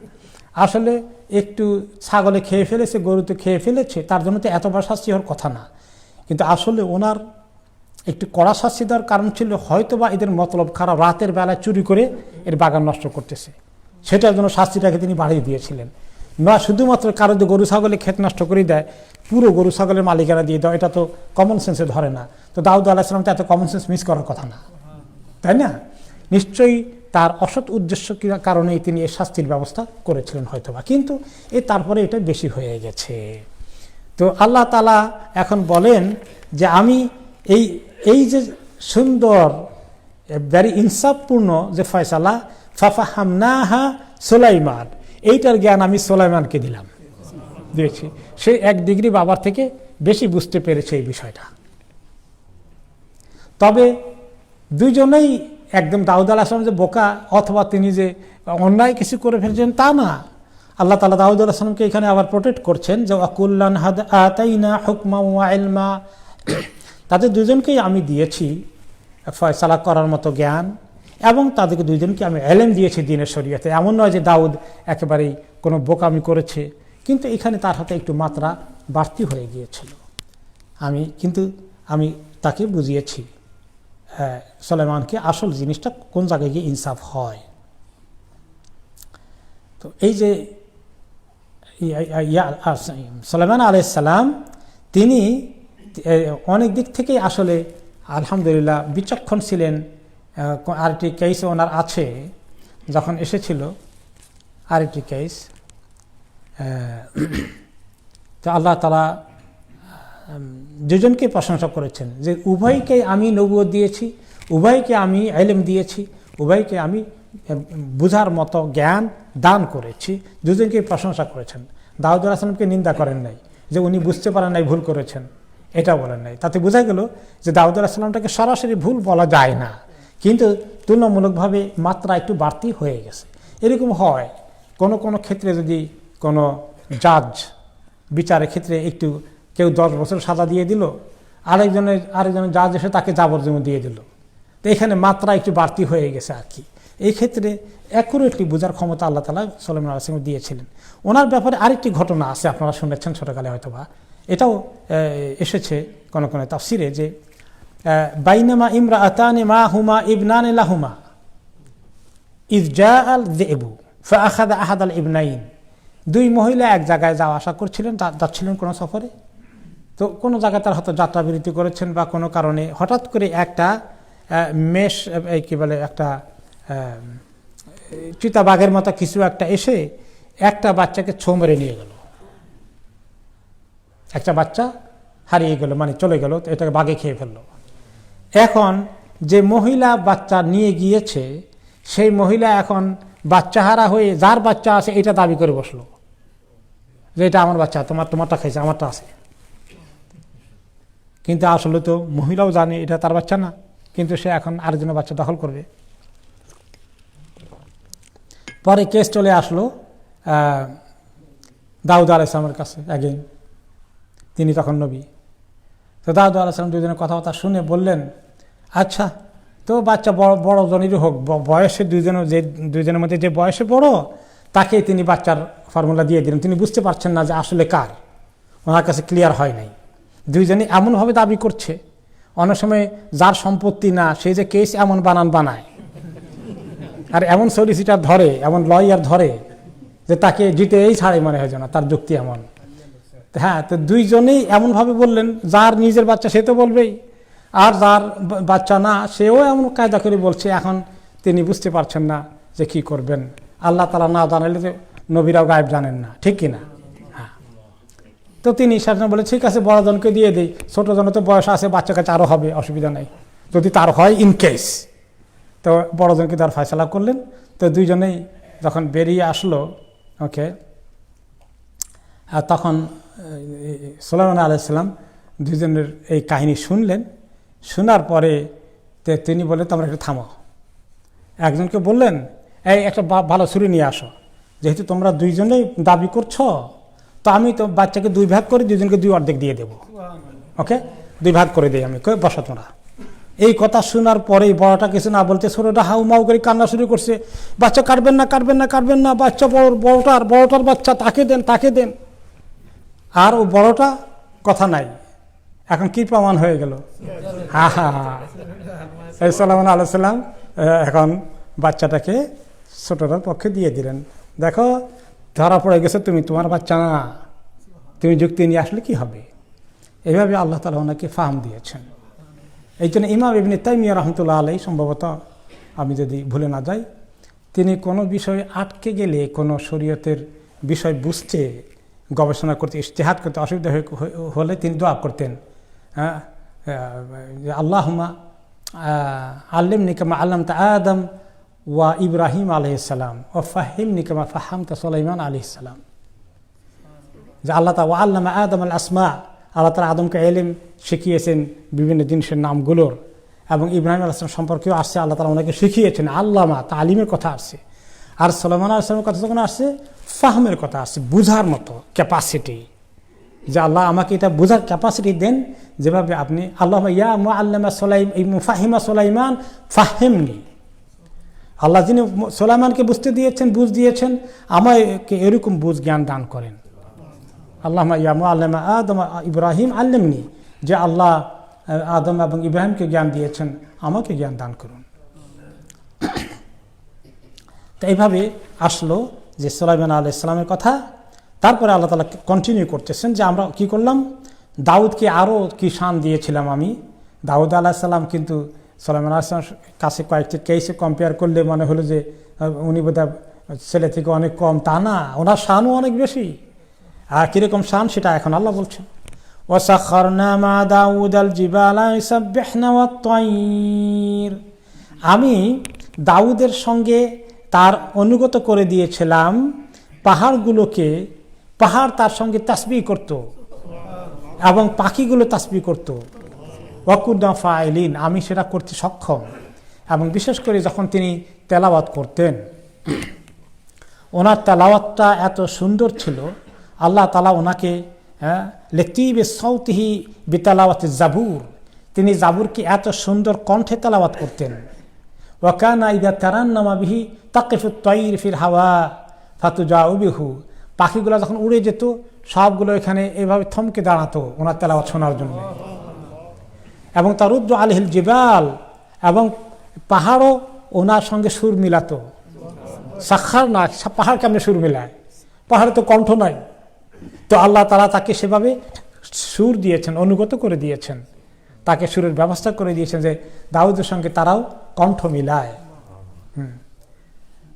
আসলে একটু ছাগলে খেয়ে ফেলেছে, গরুতে খেয়ে ফেলেছে, তার জন্য তো এত বড় শাস্তি হওয়ার কথা না। কিন্তু আসলে ওনার একটু কড়া শাস্তি দেওয়ার কারণ ছিল হয়তোবা এদের মতলব খারাপ, রাতের বেলায় চুরি করে এর বাগান নষ্ট করতেছে, সেটার জন্য শাস্তিটাকে তিনি বাড়িয়ে দিয়েছিলেন। না শুধুমাত্র কারো যে গরু ছাগলে ক্ষেত নষ্ট করে দেয়, পুরো গরু ছাগলের মালিকেরা দিয়ে দেয়, এটা তো কমন সেন্সে ধরে না। তো দাউদ আলাইহিস সালাম তো এত কমন সেন্স মিস করার কথা না, তাই না? নিশ্চয়ই তার অসৎ উদ্দেশ্য কারণেই তিনি এই শাস্তির ব্যবস্থা করেছিলেন হয়তোবা, কিন্তু তারপরে এটা বেশি হয়ে গেছে। তো আল্লাহ তাআলা এখন বলেন যে আমি এই যে সুন্দর ভেরি ইনসাফপূর্ণ যে ফয়সালা, ফাফাহামনাহা সুলাইমান, এইটার জ্ঞান আমি সুলাইমানকে দিয়েছি। সে 1 ডিগ্রি বাবার থেকে বেশি বুঝতে পেরেছে এই বিষয়টা। তবে দুইজনেই একদম দাউদ আলাইহিস সালাম যে বোকা অথবা তিনি যে অন্যায় কিছু করে ফেলছেন তা না। আল্লাহ তাআলা দাউদ আলাইহিস সালামকে এখানে আবার প্রোটেক্ট করছেন যে ওয়াকুল্লান আতাইনা হুকমা ওয়া ইলমা, তাদের দুজনকেই আমি দিয়েছি ফয়সালা করার মতো জ্ঞান, এবং তাদেরকে দুইজনকে আমি ইলম দিয়েছি দ্বীনের শরীয়তে। এমন নয় যে দাউদ একেবারেই কোনো বোকামি করেছে, কিন্তু এখানে তার হাতে একটু মাত্রা বাড়তি হয়ে গিয়েছিল। কিন্তু আমি তাকে বুঝিয়েছি সুলাইমানকে আসল জিনিসটা কোন জায়গায় গিয়ে ইনসাফ হয়। তো এই যে সুলাইমান আলাইহিস সালাম তিনি অনেক দিক থেকেই আসলে আলহামদুলিল্লাহ বিচক্ষণ ছিলেন। আরেকটি কেস ওনার আছে, যখন এসেছিল আরেকটি কেস, তো আল্লাহ তাআলা দুজনকে প্রশংসা করেছেন যে উভয়কে আমি নবুয়ত দিয়েছি, উভয়কে আমি ইলম দিয়েছি, উভয়কে আমি বুঝার মতো জ্ঞান দান করেছি। দুজনকে প্রশংসা করেছেন। দাউদ আলাইহিস সালামকে নিন্দা করেন নাই যে উনি বুঝতে পারেন নাই, ভুল করেছেন, এটা বলেন নাই। তাতে বোঝা গেল যে দাউদ আলাইহিস সালামটাকে সরাসরি ভুল বলা যায় না, কিন্তু তুলনামূলকভাবে মাত্রা একটু বাড়তি হয়ে গেছে। এরকম হয় কোনো ক্ষেত্রে, যদি কোনো জাজ বিচারের ক্ষেত্রে একটু কেউ 10 বছর সাজা দিয়ে দিল, আরেকজনের জাজ এসে তাকে যাবজ্জীবন দিয়ে দিল, তো এখানে মাত্রা একটু বাড়তি হয়ে গেছে আর কি। এই ক্ষেত্রে অ্যাকুরেটলি বোঝার ক্ষমতা আল্লাহ তাআলা সুলাইমান আলাইহিস সালাম দিয়েছিলেন। ওনার ব্যাপারে আরেকটি ঘটনা আছে, আপনারা শুনেছেন ছোটকালে হয়তোবা, এটাও এসেছে কোন তাফসিরে, যে বাইনামা ইমরাআতানি মাহুমা ইবনান লাহুমা ইয জাআল যিবু ফাআখাযা আহাদাল ইবনাইন। 2 মহিলা এক জায়গায় যাওয়া আসা করছিলেন, যাচ্ছিলেন কোনো সফরে। তো কোনো জায়গায় তার হয়তো যাত্রা বিরতি করেছেন বা কোনো কারণে হঠাৎ করে একটা কি বলে একটা চিতাবাঘের মতো কিছু একটা এসে একটা বাচ্চাকে ছোঁ মেরে নিয়ে গেল। একটা বাচ্চা হারিয়ে গেল, মানে চলে গেল, এটাকে বাঘে খেয়ে ফেলল। এখন যে মহিলা বাচ্চা নিয়ে গিয়েছে সেই মহিলা এখন বাচ্চা হারা হয়ে যার বাচ্চা আছে এটা দাবি করে বসলো যে এটা আমার বাচ্চা, তোমারটা খাইছে, আমারটা আছে। কিন্তু আসলে তো মহিলাও জানে এটা তার বাচ্চা না, কিন্তু সে এখন আরেকজনের বাচ্চা দখল করবে। পরে কেস চলে আসলো দাউদ আলাইহিস সালামের কাছে, অ্যাগেইন তিনি তখন নবী। তো দাউদ আলাইহিস সালাম দুজনের কথাবার্তা শুনে বললেন, আচ্ছা তো বাচ্চা বড় জনেরই হোক, বয়সে দুইজনের মধ্যে যে বয়সে বড় তাকেই তিনি বাচ্চার ফর্মুলা দিয়ে দিলেন। তিনি বুঝতে পারছেন না যে আসলে কার, ওনার কাছে ক্লিয়ার হয় নাই। দুইজনই এমনভাবে দাবি করছে, অনেক সময় যার সম্পত্তি না সে যে কেস এমন বানায়, আর এমন সলিসিটার ধরে, এমন লয়ার ধরে যে তাকে জিতেই ছাড়ে মনে হয় না, তার যুক্তি এমন। হ্যাঁ, তো দুইজনেই এমনভাবে বললেন, যার নিজের বাচ্চা সে তো বলবেই, আর যার বাচ্চা না সেও এমন কায়দা করে বলছে। এখন তিনি বুঝতে পারছেন না যে কি করবেন। আল্লাহ তাআলা না জানালে যে নবীরাও গায়েব জানেন না, ঠিক কিনা? হ্যাঁ, তো তিনি সেখানে বলে ঠিক আছে বড়জনকে দিয়ে দিই, ছোটজন তো বয়স আছে, বাচ্চা কাছে আরও হবে, অসুবিধা নেই, যদি তার হয় ইন কেস। তো বড়জনকে তার ফয়সালা করলেন। তো দুইজনেই যখন বেরিয়ে আসলো, ওকে, আর তখন সুলাইমান আলাইহিস সালাম দুইজনের এই কাহিনী শুনলেন। শোনার পরে তিনি বললেন তোমরা একটু থামো। একজনকে বললেন এই একটা ভালো ছুরি নিয়ে আসো, যেহেতু তোমরা দুইজনেই দাবি করছো, তো আমি তো বাচ্চাকে দুই ভাগ করে দুইজনকে দুই অর্ধেক দিয়ে দেবো, ওকে, দুই ভাগ করে দিই আমি, বসো তোমরা। এই কথা শোনার পরেই বড়টা কিছু না বলতে ছোটটা হাউ মাউ করে কান্না শুরু করছে, বাচ্চা কাটবেন না, কাটবেন না, কাটবেন না, বাচ্চা বড়টার বাচ্চা তাকে দেন, তাকে দেন। আর ও বড়টা কথা নাই। এখন কি প্রমাণ হয়ে গেল? হা হা হা, সুলাইমান আলাইহিস সালাম এখন বাচ্চাটাকে ছোটটার পক্ষে দিয়ে দিলেন। দেখো ধরা পড়ে গেছে, তুমি তোমার বাচ্চা না, তুমি যুক্তি নিয়ে আসলে কি হবে? এইভাবে আল্লাহ তাআলা ওনাকে ফাহাম দিয়েছেন। এই জন্য ইমাম ইবনে তাইমিয়া রাহমাতুল্লাহ আলাইহি, সম্ভবত আমি যদি ভুলে না যাই, তিনি কোনো বিষয়ে আটকে গেলে, কোনো শরীয়তের বিষয় বুঝতে, গবেষণা করতে, ইজতিহাদ করতে অসুবিধা হলে তিনি দোয়া করতেন, আল্লাহুম্মা আল্লিমনি কামা আল্লামতা আদম ওয়া ইব্রাহিম আলাইহিস সালাম ওয়া ফাহহিমনি কামা ফাহামতা সুলাইমান আলাইহিস সালাম। যে আল্লাহ তাআলা ওয়া আল্লামা আদম আল আসমা, আল্লাহ তাআলা আদমকে ইলম শিখিয়েছেন বিভিন্ন জিনিসের নামগুলোর, এবং ইব্রাহিম আলাইহিস সালাম সম্পর্কেও আসছে, আল্লাহ তাআলা ওনাকে শিখিয়েছেন, আল্লামা তালিমের কথা আসছে। আর সুলাইমান আলাইহিস সালামের কথা যখন আসছে, ফাহমের কথা আসছে, বুঝার মতো ক্যাপাসিটি, যে আল্লাহ আমাকে এটা বোঝার ক্যাপাসিটি দেন, যেভাবে আপনি আল্লাহুম্মা ইয়া মুআল্লিমা মুফাহিমা সুলাইমান ফাহহিমনি, আল্লাহ যিনি সুলাইমানকে বুঝতে দিয়েছেন, বুঝ দিয়েছেন, আমাকে এরকম বুঝ জ্ঞান দান করেন। আল্লাহুম্মা ইয়া মুআল্লিমা আদম ইব্রাহিম আল্লিমনি, যে আল্লাহ আদম এবং ইব্রাহিমকে জ্ঞান দিয়েছেন, আমাকে জ্ঞান দান করুন। তো এইভাবে আসলো যে সুলাইমান আলাইহিস সালামের কথা। তারপরে আল্লাহ তাআলা কন্টিনিউ করতেছেন যে আমরা কি করলাম, দাউদকে আরও কি শান দিয়েছিলাম আমি। দাউদ আলাইহিস সালাম কিন্তু সুলাইমান আলাইহিস সালামের কাছে কয়েকটি কেসে কম্পেয়ার করলে মনে হলো যে উনি বোধহয় ছেলে থেকে অনেক কম, তা না, ওনার শানও অনেক বেশি। আর কীরকম শান সেটা এখন আল্লাহ বলছেন, ওয়াসাখখারনা মা দাউদাল জিবালা ইউসাব্বিহনা ওয়াত-তায়র, আমি দাউদের সঙ্গে তার অনুগত করে দিয়েছিলাম পাহাড়গুলোকে, পাহাড় তার সঙ্গে তাসবিহ করত এবং পাখিগুলো তাসবিহ করত। ওয়াকুনা ফাইলিন, আমি সেটা করতে সক্ষম। এবং বিশেষ করে যখন তিনি তেলাওয়াত করতেন, ওনার তেলাওয়াতটা এত সুন্দর ছিল, আল্লাহ তাআলা ওনাকে লেতিবে সাউতিহি বিতালাওয়াতি জাবুর, তিনি জাবুরকে এত সুন্দর কণ্ঠে তেলাওয়াত করতেন। ওয়াকানা ইযা তারান্নামা বিহি তাকিফুত তায়র ফিল হাওয়া ফাতুজাউ বিহু, পাখিগুলো যখন উড়ে যেত সবগুলো এখানে এভাবে থমকে দাঁড়াতো ওনার তেলাওয়াত শোনার জন্য। এবং তারুদ্দু আলাইহিল জিবাল, এবং পাহাড়ও ওনার সঙ্গে সুর মিলাতো। সাখার না, পাহাড় কেমনে সুর মিলায়? পাহাড়ে তো কণ্ঠ নাই। তো আল্লাহ তাআলা তাকে সেভাবে সুর দিয়েছেন, অনুগত করে দিয়েছেন, তাকে সুরের ব্যবস্থা করে দিয়েছেন যে দাউদের সঙ্গে তারাও কণ্ঠ মিলায়।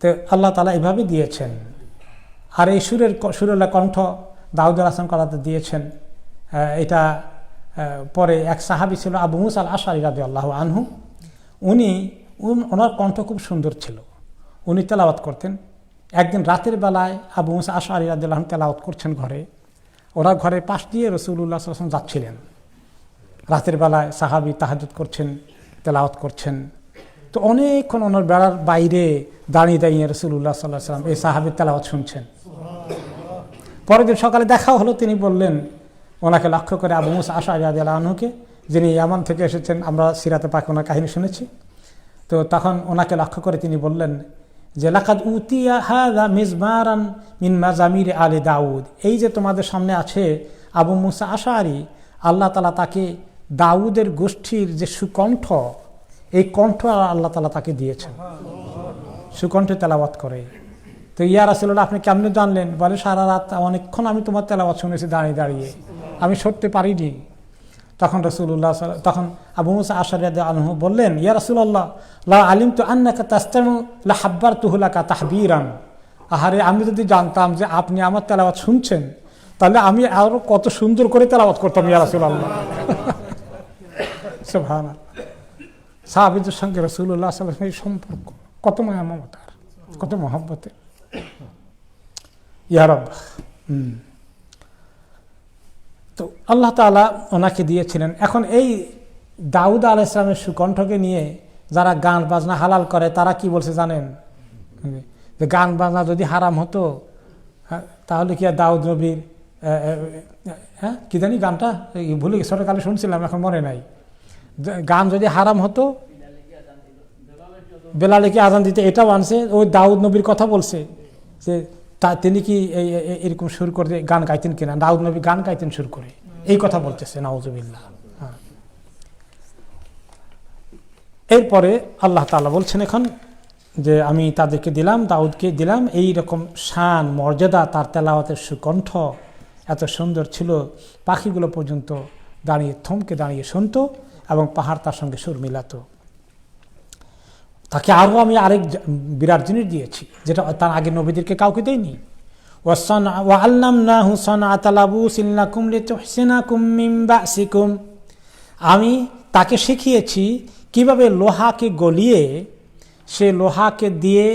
তো আল্লাহ তাআলা এভাবে দিয়েছেন। আর এই সুরেলা কণ্ঠ দাউদ আলাইহিস সালাম কালাতে দিয়েছেন। এটা পরে এক সাহাবী ছিল আবু মুসা আল আশআরী রাদিয়াল্লাহু আনহু, ওনার কণ্ঠ খুব সুন্দর ছিল, উনি তেলাওয়াত করতেন। একদিন রাতের বেলায় আবু মুসা আশআরী রাদিয়াল্লাহু আনহু তেলাওয়াত করছেন ঘরে, ওরা ঘরের পাশ দিয়ে রাসূলুল্লাহ সাল্লাল্লাহু আলাইহি ওয়াসাল্লাম যাচ্ছিলেন। রাতের বেলায় সাহাবী তাহাজ্জুদ করছেন, তেলাওয়াত করছেন। তো অনেকক্ষণ ওনার বেড়ার বাইরে দাঁড়িয়ে দাঁড়িয়ে রাসূলুল্লাহ সাল্লাল্লাহু আলাইহি ওয়াসাল্লাম এই সাহাবীর তেলাওয়াত শুনছেন। পরের দিন সকালে দেখা হলো, তিনি বললেন, ওনাকে লক্ষ্য করে আবু মুসা আশআরী রাদিয়াল্লাহু আনহুকে, যিনি ইয়ামান থেকে এসেছেন, আমরা সিরাতে পাক ওনার কাহিনী শুনেছি। তো তখন ওনাকে লক্ষ্য করে তিনি বললেন যে লাকাদ উতিয়া হাযা মিজমারান মিন মাজামির আলি দাউদ, এই যে তোমাদের সামনে আছে আবু মুসা আশআরী, আল্লাহ তাআলা তাকে দাউদের গোষ্ঠীর যে সুকণ্ঠ, এই কণ্ঠ আল্লাহ তাআলা তাকে দিয়েছেন, সুকণ্ঠে তেলাওয়াত করে। তো ইয়া রাসূলুল্লাহ আপনি কেমনে জানলেন? বলে সারা রাত অনেকক্ষণ আমি তোমার তেলাওয়াত শুনেছি দাঁড়িয়ে দাঁড়িয়ে, আমি সরতে পারিনি। তখন রাসূলুল্লাহ তখন আবু মুসা আশআরী রাদিয়াল্লাহু আনহু বললেন, ইয়া রাসূলুল্লাহ লা আলিমতু আন্নাকা তাসতামু লা হাব্বারতুহু লাকা তাহবীরান। আহারে, আমি যদি জানতাম যে আপনি আমার তেলাওয়াত শুনছেন, তাহলে আমি আরো কত সুন্দর করে তেলাওয়াত করতাম ইয়া রাসূলুল্লাহ। সুবহানাল্লাহ। সাহাবীদের সঙ্গে রাসূলুল্লাহ সাল্লাল্লাহু আলাইহি ওয়াসাল্লামের সম্পর্ক কত মায়া মমতার, কত মহব্বতের। ইয়া রাব। তো আল্লাহ তাআলা ওনাকে দিয়েছিলেন। এখন এই দাউদ আলাইহিস সালামের সুকণ্ঠকে নিয়ে যারা গান বাজনা হালাল করে, তারা কি বলছে জানেন? যে গান বাজনা যদি হারাম হতো, তাহলে কি আর দাউদ নবীর কি জানি গানটা ভুলে গেছি, ছোটকালে শুনছিলাম, এখন মনে নাই। গান যদি হারাম হতো, বেলালে কি আজান দিতে, এটাও আনছে। ওই দাউদ নবীর কথা বলছে যে তিনি কি এরকম সুর করে গান গাইতেন কিনা, দাউদ নবী গান গাইতেন সুর করে, এই কথা বলতেছে। নাউজুবিল্লাহ। এরপরে আল্লাহ তাআলা বলছেন এখন যে আমি তাদেরকে দিলাম, দাউদকে দিলাম এই রকম শান মর্যাদা, তার তেলাওয়াতের সুকণ্ঠ এত সুন্দর ছিল, পাখিগুলো পর্যন্ত দাঁড়িয়ে থমকে দাঁড়িয়ে শুনতো এবং পাহাড় তার সঙ্গে সুর মিলাতো। তাকে আরও আমি আরেক বিরাট জিনিস দিয়েছি, যেটা তার আগে নবীদেরকে কাউকে দেয়নি। ওয়াআল্লামনাহু সানআতা লাবুসিন লাকুম লিতুহসিনাকুম মিন বাসিকুম, আমি তাকে শিখিয়েছি কিভাবে লোহাকে গলিয়ে সে লোহাকে দিয়ে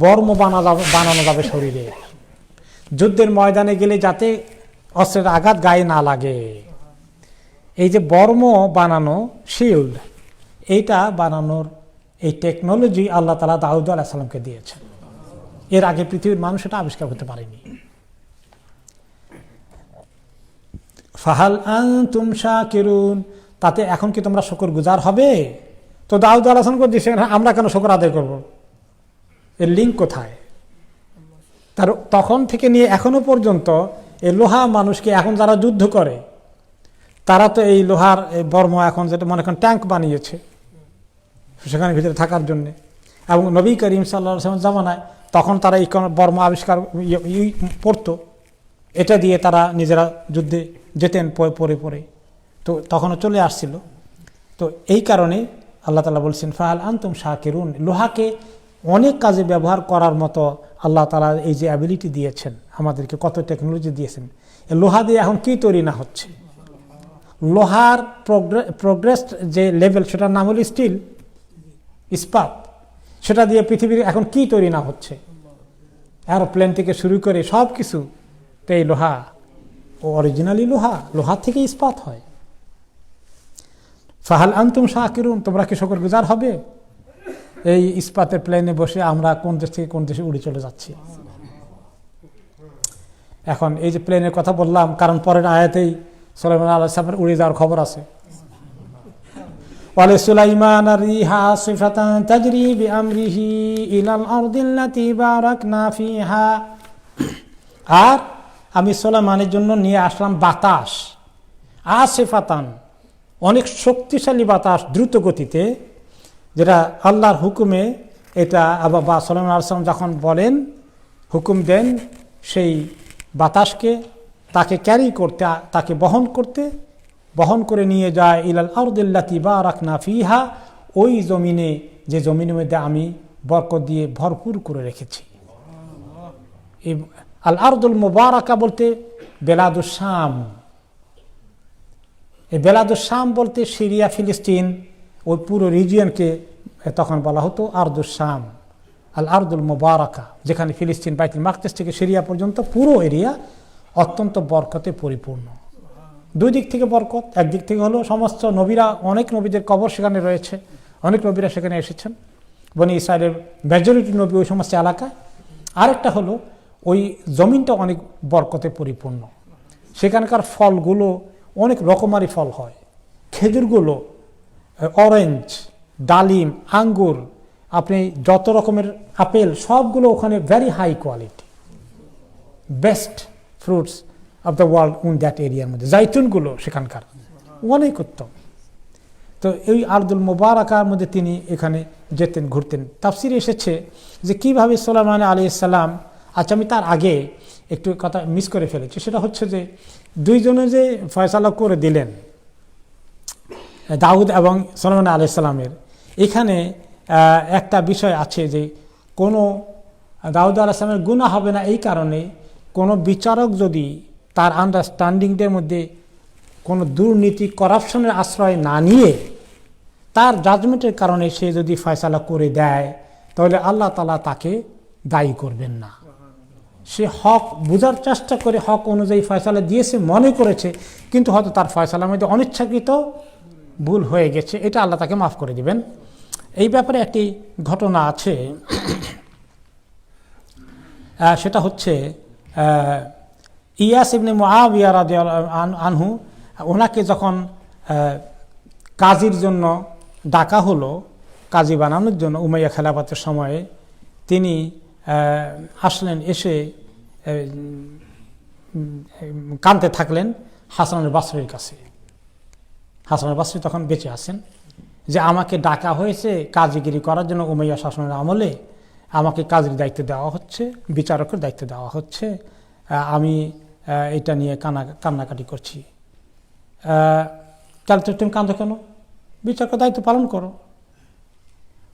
বর্ম বানানো যাবে শরীরে, যুদ্ধের ময়দানে গেলে যাতে অস্ত্রের আঘাত গায়ে না লাগে। এই যে বর্ম বানানো, শিল্ড, এইটা বানানোর এই টেকনোলজি আল্লাহ তাআলা দাউদ আলাইহিস সালামকে দিয়েছেন। এর আগে পৃথিবীর মানুষ এটা আবিষ্কার করতে পারেনি। ফাহাল আনতুম শাকিরুন, তাতে এখন কি তোমরা শুকরগুজার হবে? তো দাউদ আলাইহিস সালাম দিয়েছেন, আমরা কেন শুকর আদায় করব? এর লিঙ্ক কোথায়? তার তখন থেকে নিয়ে এখনো পর্যন্ত এই লোহা মানুষকে, এখন যারা যুদ্ধ করে তারা তো এই লোহার বর্ম এখন যেটা মনে করেন ট্যাঙ্ক বানিয়েছে সেখানে ভিতরে থাকার জন্যে, এবং নবী করিম সাল্লাল্লাহু আলাইহি ওয়াসাল্লাম জামানায় তখন তারা এই বর্ম আবিষ্কার পড়তো, এটা দিয়ে তারা নিজেরা যুদ্ধে যেতেন পরে পরে, তো তখনও চলে আসছিল। তো এই কারণে আল্লাহ তাআলা বলছেন ফাহাল আনতুম শাকিরুন, লোহাকে অনেক কাজে ব্যবহার করার মতো আল্লাহ তাআলা এই যে অ্যাবিলিটি দিয়েছেন আমাদেরকে, কত টেকনোলজি দিয়েছেন। লোহা দিয়ে এখন কি তৈরি না হচ্ছে, লোহার প্রোগ্রেস যে লেভেল, সেটার নাম হলো স্টিল, ইস্পাত, সেটা দিয়ে পৃথিবীর এখন কি তৈরি না হচ্ছে, এরোপ্লেন থেকে শুরু করে সব কিছু তো এই লোহা, ও অরিজিনালি লোহা থেকে ইস্পাত হয়। ফাহাল আনতুম শাকিরুন, তোমরা কি শুকরগুজার হবে? এই ইস্পাতের প্লেনে বসে আমরা কোন দেশ থেকে কোন দেশে উড়ে চলে যাচ্ছি। এখন এই যে প্লেনের কথা বললাম, কারণ পরের আয়াতেই সুলাইমান আলাইহিস সালামের উড়ে যাওয়ার খবর আছে। ওয়ালি সুলাইমান রিহা সিফাতান তাজরি বিআমরিহি ইলাল আরদিল্লাতি বারাকনা ফিহা, আর আমি সুলাইমানের জন্য নিয়ে আসলাম বাতাস, আসিফাতান, অনেক শক্তিশালী বাতাস দ্রুত গতিতে, যেটা আল্লাহর হুকুমে, এটা বা সুলাইমান আলাইহিস সালাম যখন বলেন, হুকুম দেন সেই বাতাসকে তাকে ক্যারি করতে, তাকে বহন করে নিয়ে যায় ইলাল আরদিল্লাতি বারাকনা ফিহা, ওই জমিনে যে জমিনের মধ্যে আমি বরকত দিয়ে ভরপুর করে রেখেছি। আল আরদুল মুবারাকা বলতে বেলাদুস শাম, এই বেলাদুস শাম বলতে সিরিয়া ফিলিস্তিন ওই পুরো রিজিয়নকে তখন বলা হতো আরদুস শাম, আল আরদুল মুবারাকা, যেখানে ফিলিস্তিন বাইতুল মাকদিস থেকে সিরিয়া পর্যন্ত পুরো এরিয়া অত্যন্ত বরকতে পরিপূর্ণ। দুই দিক থেকে বরকত, একদিক থেকে হলো সমস্ত নবীরা, অনেক নবীদের কবর সেখানে রয়েছে, অনেক নবীরা সেখানে এসেছেন, বনি ইসরায়েলের মেজরিটি নবী ওই সমস্ত এলাকায়। আরেকটা হলো ওই জমিনটা অনেক বরকতে পরিপূর্ণ, সেখানকার ফলগুলো অনেক রকমারি ফল হয়, খেজুরগুলো, অরেঞ্জ, ডালিম, আঙ্গুর, আপনি যত রকমের আপেল সবগুলো ওখানে very high quality, best fruits of the world in that এরিয়ার মধ্যে। জাইতুনগুলো সেখানকার অনেক উত্তম। তো এই আরদুল মুবারাকার মধ্যে তিনি এখানে যেতেন, ঘুরতেন। তাফসিরে এসেছে যে কীভাবে সুলাইমান আলাইহিস সালাম, আচ্ছা আমি তার আগে একটু কথা মিস করে ফেলেছি, সেটা হচ্ছে যে দুইজনে যে ফয়সালা করে দিলেন দাউদ এবং সুলাইমান আলাইহিস সালামের, এখানে একটা বিষয় আছে যে কোনো দাউদ আলাইহিস সালামের গুনাহ হবে না এই কারণে কোনো বিচারক যদি তার আন্ডারস্ট্যান্ডিংদের মধ্যে কোনো দুর্নীতি করাপশনের আশ্রয় না নিয়ে তার জাজমেন্টের কারণে সে যদি ফয়সালা করে দেয় তাহলে আল্লাহ তাআলা তাকে দায়ী করবেন না। সে হক বোঝার চেষ্টা করে হক অনুযায়ী ফয়সালা দিয়েছে মনে করেছে, কিন্তু হয়তো তার ফয়সালার মধ্যে অনিচ্ছাকৃত ভুল হয়ে গেছে, এটা আল্লাহ তাকে মাফ করে দিবেন। এই ব্যাপারে একটি ঘটনা আছে, সেটা হচ্ছে ইয়াস ইবনে মুআবিয়া রাদিয়াল্লাহু আনহু, ওনাকে যখন কাজীর জন্য ডাকা হলো, কাজী বানানোর জন্য উমাইয়া খেলাফতের সময়ে, তিনি আসলেন, এসে কাঁদতে থাকলেন হাসান আল বসরির কাছে। হাসান আল বসরি তখন বেঁচে আছেন, যে আমাকে ডাকা হয়েছে কাজীগিরি করার জন্য উমাইয়া শাসনের আমলে, আমাকে কাজীর দায়িত্ব দেওয়া হচ্ছে, বিচারকের দায়িত্ব দেওয়া হচ্ছে, আমি এটা নিয়ে কান্নাকাটি করছি। তুমি কাঁদো কেন? বিচারকের দায়িত্ব পালন করো।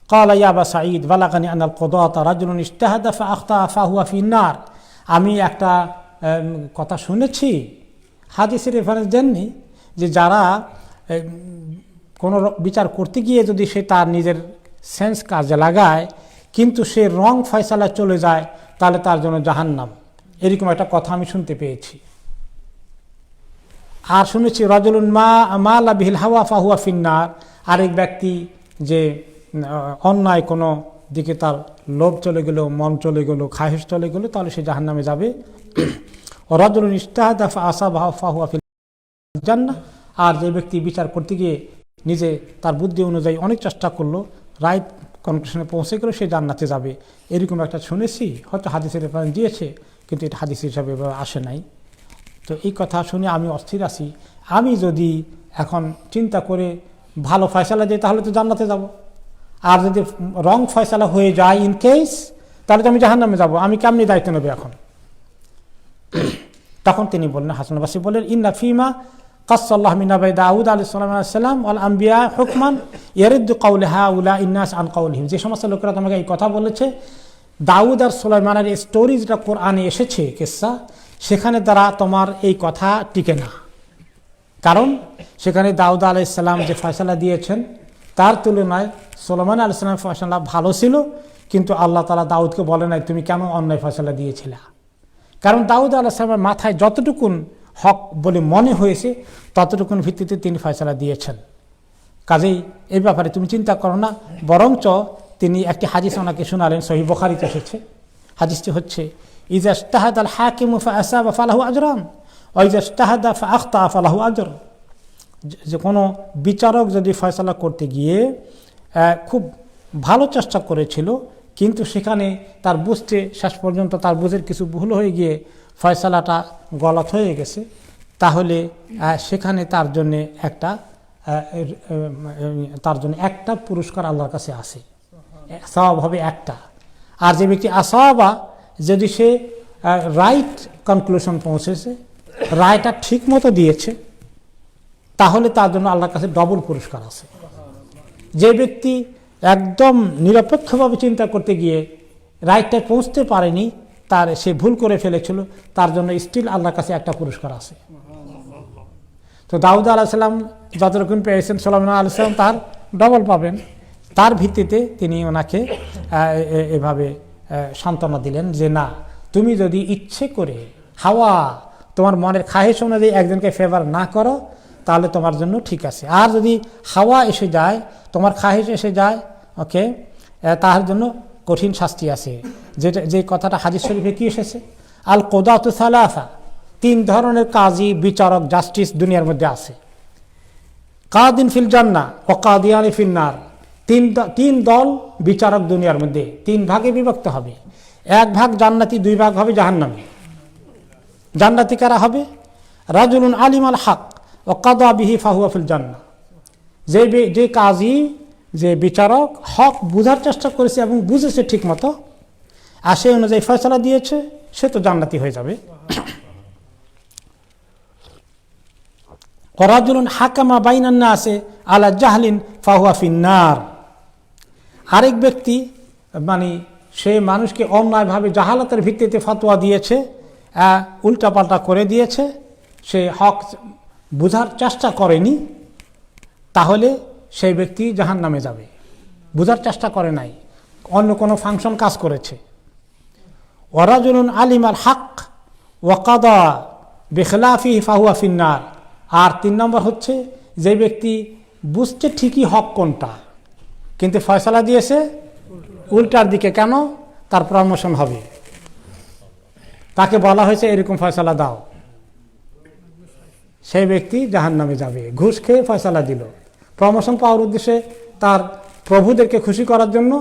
قال يا أبا سعيد بلغني أن القضاة رجل اجتهد فأخطأ فهو في النار। আমি একটা কথা শুনেছি, হাদিসের রেফারেন্স দেননি, যে যারা কোনো বিচার করতে গিয়ে যদি সে তার নিজের সেন্স কাজে লাগায় কিন্তু সে রং ফয়সালা চলে যায় তাহলে তার জন্য জাহান্নাম, এরকম একটা কথা আমি শুনতে পেয়েছি। আর শুনেছি রাজুলুন মা লা বিহিল হাওয়া ফাহুয়া ফিন্নার, আরেক ব্যক্তি যে অন্যায় কোনো দিকে তার লোভ চলে গেল, মন চলে গেল, খাহিশ চলে গেল, তাহলে সে জাহান্নামে যাবে। রাজুলুন ইজতাহাদা ফাআসাবা ফাহুয়া ফিল জান্নাহ, আর যে ব্যক্তি বিচার করতে গিয়ে নিজে তার বুদ্ধি অনুযায়ী অনেক চেষ্টা করলো, রাইট কনক্লুশনে পৌঁছে গেল, সে জান্নাতে যাবে, এরকম একটা শুনেছি। হয়তো হাদিসের রেফারেন্স দিয়েছে কিন্তু এটা হাদিস হিসাবে আসে নাই। তো এই কথা শুনে আমি অস্থির আছি, আমি যদি এখন চিন্তা করে ভালো ফয়সালা দিই তাহলে তো জান্নাতে যাব, আর যদি রং ফয়সালা হয়ে যায় ইন কেস, তাহলে তো আমি জাহান্নামে যাব, আমি কেমনি দায়িত্ব নেব এখন? তখন তিনি বললেন, হাসান বসরি বললেন, ইন্না ফিমা কাসাল্লাহু মিন নাবাই দাউদ আলাইহিস সালাম ওয়াল আম্বিয়া হুকমান ইয়ারিদু কাউলা হাউলা ইন্নাস আন কাউলিহিম। যে সমস্ত লোকেরা তোমাকে এই কথা বলেছে, দাউদ আর সুলাইমানের স্টোরি যেটা কোরআনে এসেছে কিসসা, সেখানে দ্বারা তোমার এই কথা টিকে না। কারণ সেখানে দাউদ আলাইহিস সালাম যে ফয়সালা দিয়েছেন তার তুলনায় সুলাইমান আলাইহিস সালামের ফয়সালা ভালো ছিল, কিন্তু আল্লাহ তাআলা দাউদকে বলে নাই তুমি কেন অন্যায় ফয়সালা দিয়েছিলে। কারণ দাউদ আলাইহিস সালামের মাথায় যতটুকুন হক বলে মনে হয়েছে ততটুকুন ভিত্তিতে তিনি ফয়সালা দিয়েছেন। কাজেই এই ব্যাপারে তুমি চিন্তা করো না, বরঞ্চ তিনি একটি হাদিস ওনাকে শোনালেন, সহিহ বুখারীতে এসেছে। হাদিসটি হচ্ছে, ইজা ইজতাহাদা আল হাকিমু ফাআসাবা ফালাহু আজরান ওয়া ইজা ইজতাহাদা ফাআখতা ফালাহু আজর। যে কোনো বিচারক যদি ফয়সালা করতে গিয়ে খুব ভালো চেষ্টা করেছিল কিন্তু সেখানে তার বুঝতে শেষ পর্যন্ত তার বুঝের কিছু ভুল হয়ে গিয়ে ফয়সালাটা গলত হয়ে গেছে, তাহলে সেখানে তার জন্য একটা পুরস্কার আল্লাহর কাছে আসে, সওয়াব হবে একটা। আর যে ব্যক্তি আসাবা, যদি সে রাইট কনক্লুশন পৌঁছেছে, রায়টা ঠিক মতো দিয়েছে, তাহলে তার জন্য আল্লাহর কাছে ডবল পুরস্কার আছে। যে ব্যক্তি একদম নিরপেক্ষভাবে চিন্তা করতে গিয়ে রাইটটা পৌঁছতে পারেনি, তার সে ভুল করে ফেলেছিল, তার জন্য স্টিল আল্লাহর কাছে একটা পুরস্কার আছে। তো দাউদ আলাইহিস সালাম যতটুকু পেয়েছেন, সুলাইমান আলাইহিস সালাম তার ডবল পাবেন। তার ভিত্তিতে তিনি ওনাকে এভাবে সান্ত্বনা দিলেন যে না, তুমি যদি ইচ্ছে করে হাওয়া তোমার মনের খাহেশ অনুযায়ী একজনকে ফেভার না করো তাহলে তোমার জন্য ঠিক আছে, আর যদি হাওয়া এসে যায়, তোমার খাহেশ এসে যায়, ওকে, তার জন্য কঠিন শাস্তি আছে। যে কথাটা হাদিস শরীফে কি এসেছে, আল কোদাতু সালাসা, তিন ধরনের কাজী বিচারক জাস্টিস দুনিয়ার মধ্যে আছে। কাদিন ফিল জান্নাহ ওয়া কাদিয়ানি ফিন নার, তিন দল বিচারক দুনিয়ার মধ্যে 3 ভাগে বিভক্ত হবে। 1 ভাগ জান্নাতি, 2 ভাগ হবে জাহান্নামী। জান্নাতি কারা হবে? রাজুলুন আলিমাল হক ওয়া কাদা বিহি ফাহুয়া ফিল জান্নাহ। যে কাজী, যে বিচারক হক বুঝার চেষ্টা করেছে এবং বুঝেছে ঠিক মতো, আর সেই অনুযায়ী ফয়সালা দিয়েছে, সে তো জান্নাতি হয়ে যাবে। রাজুলুন হাকামা বাইনান নাসে আলা জাহলিন ফাহুয়া ফিন্নার। আরেক ব্যক্তি মানে সে মানুষকে অন্যায়ভাবে জাহালাতের ভিত্তিতে ফতোয়া দিয়েছে, উল্টাপাল্টা করে দিয়েছে, সে হক বুঝার চেষ্টা করেনি, তাহলে সেই ব্যক্তি জাহান্নামে যাবে। বুঝার চেষ্টা করে নাই, অন্য কোনো ফাংশন কাজ করেছে। ওয়ারাজুলুন আলিমাল হক ওয়া কাদা বিখিলাফিহি ফাহুয়া ফিন্নার। আর 3 নম্বর হচ্ছে যে ব্যক্তি বুঝছে ঠিকই হক কোনটা, কিন্তু ফয়সালা দিয়েছে উল্টার দিকে, কেন? তার প্রমোশন হবে, তাকে বলা হয়েছে এরকম ফয়সালা দাও, সেই ব্যক্তি জাহান্নামে যাবে। ঘুষ খেয়ে ফয়সালা দিল, প্রমোশন পাওয়ার উদ্দেশ্যে তার প্রভুদেরকে খুশি করার জন্য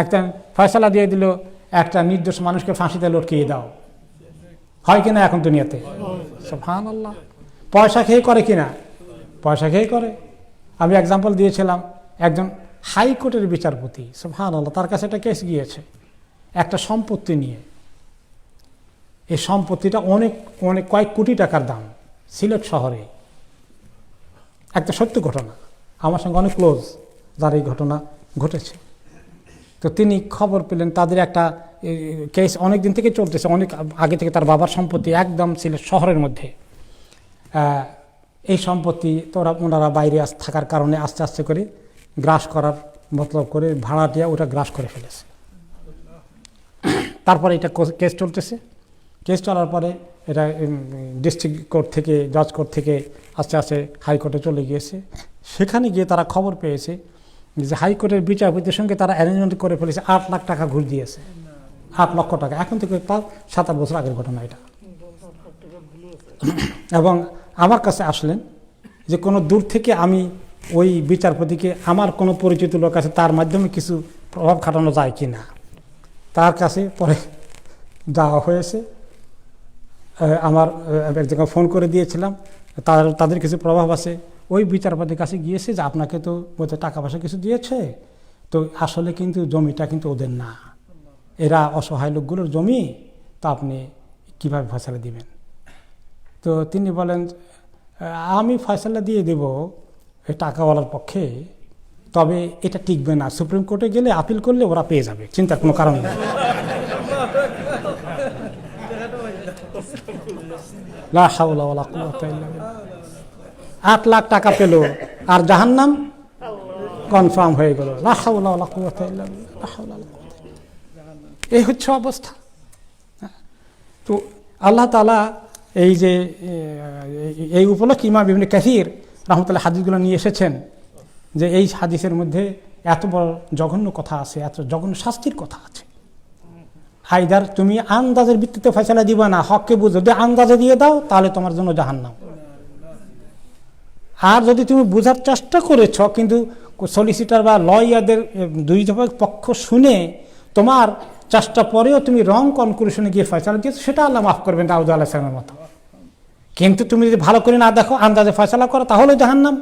একটা ফয়সালা দিয়ে দিল, একটা নির্দোষ মানুষকে ফাঁসিতে লটকিয়ে দাও। হয় কিনা এখন দুনিয়াতে? সুবহানাল্লাহ। পয়সা খেয়ে করে কিনা? পয়সা খেয়ে করে। আমি এক্সাম্পল দিয়েছিলাম, একজন হাইকোর্টের বিচারপতি, সুবহানাল্লাহ, তার কাছে একটা কেস গিয়েছে একটা সম্পত্তি নিয়ে। এই সম্পত্তিটা অনেক অনেক কয়েক কোটি টাকার দাম, সিলেট শহরে। একটা সত্য ঘটনা, আমার সঙ্গে অনেক ক্লোজ যার এই ঘটনা ঘটেছে। তো তিনি খবর পেলেন, তাদের একটা কেস অনেক দিন থেকে চলতেছে, অনেক আগে থেকে। তার বাবার সম্পত্তি একদম সিলেট শহরের মধ্যে। এই সম্পত্তি তো ওনারা বাইরে থাকার কারণে আস্তে আস্তে করে গ্রাস করার মতলব করে ভাড়াটিয়া ওটা গ্রাস করে ফেলেছে। তারপরে এটা কেস চলতেছে। কেস চলার পরে এটা ডিস্ট্রিক্ট কোর্ট থেকে, জজ কোর্ট থেকে আস্তে আস্তে হাইকোর্টে চলে গিয়েছে। সেখানে গিয়ে তারা খবর পেয়েছে যে হাইকোর্টের বিচারপতির সঙ্গে তারা অ্যারেঞ্জমেন্ট করে ফেলেছে, 8 লাখ টাকা ঘুষ দিয়েছে। 8 লক্ষ টাকা। এখন থেকে তার 7 বছর আগের ঘটনা এটা। এবং আমার কাছে আসলেন যে কোনো দূর থেকে আমি ওই বিচারপতিকে, আমার কোনো পরিচিত লোক আছে, তার মাধ্যমে কিছু প্রভাব খাটানো যায় কি না। তার কাছে পরে যাওয়া হয়েছে। আমার এক জায়গায় ফোন করে দিয়েছিলাম, তাদের কিছু প্রভাব আছে। ওই বিচারপতির কাছে গিয়েছে যে আপনাকে তো ওদের টাকা পয়সা কিছু দিয়েছে, তো আসলে কিন্তু জমিটা কিন্তু ওদের না, এরা অসহায় লোকগুলোর জমি, তো আপনি কীভাবে ফয়সালা দিবেন? তো তিনি বলেন আমি ফয়সালা দিয়ে দেব টাকাওয়ালার পক্ষে, তবে এটা টিকবে না, সুপ্রিম কোর্টে গেলে আপিল করলে ওরা পেয়ে যাবে, চিন্তার কোনো কারণ নেই। লা হাওলা ওয়ালা কুওয়াতা ইল্লা বিল্লাহ। 8 লাখ টাকা পেল আর জাহান্নাম কনফার্ম হয়ে গেল। লা হাওলা ওয়ালা কুওয়াতা ইল্লা বিল্লাহ, লা হাওলা ওয়ালা কুওয়াতা ইল্লা বিল্লাহ। এই হচ্ছে অবস্থা। তো আল্লাহ তাআলা এই যে এই উপলক্ষে ইমাম ইবনে কাসির রাহমাতুল্লাহ হাদিসগুলো নিয়ে এসেছেন যে এই হাদিসের মধ্যে এত বড় জঘন্য কথা আছে, এত জঘন্য শাস্তির কথা আছে। আইদার তুমি আন্দাজের ভিত্তিতে ফয়সালা দিবা না, হককে বুঝো, যদি আন্দাজে দিয়ে দাও তাহলে তোমার জন্য জাহান্নাম। আর যদি তুমি বুঝার চেষ্টা করেছ, কিন্তু সলিসিটার বা লয়ারদের 2 পক্ষ শুনে তোমার চেষ্টা পরেও তুমি রং কনক্লুশনে গিয়ে ফয়সালা দিয়েছো, সেটা আল্লাহ মাফ করবেন দাউদ আলাইহিস সালামের মতো। কিন্তু তুমি যদি ভালো করে না দেখো, আন্দাজে ফয়সালা করো, তাহলে জাহান্নাম।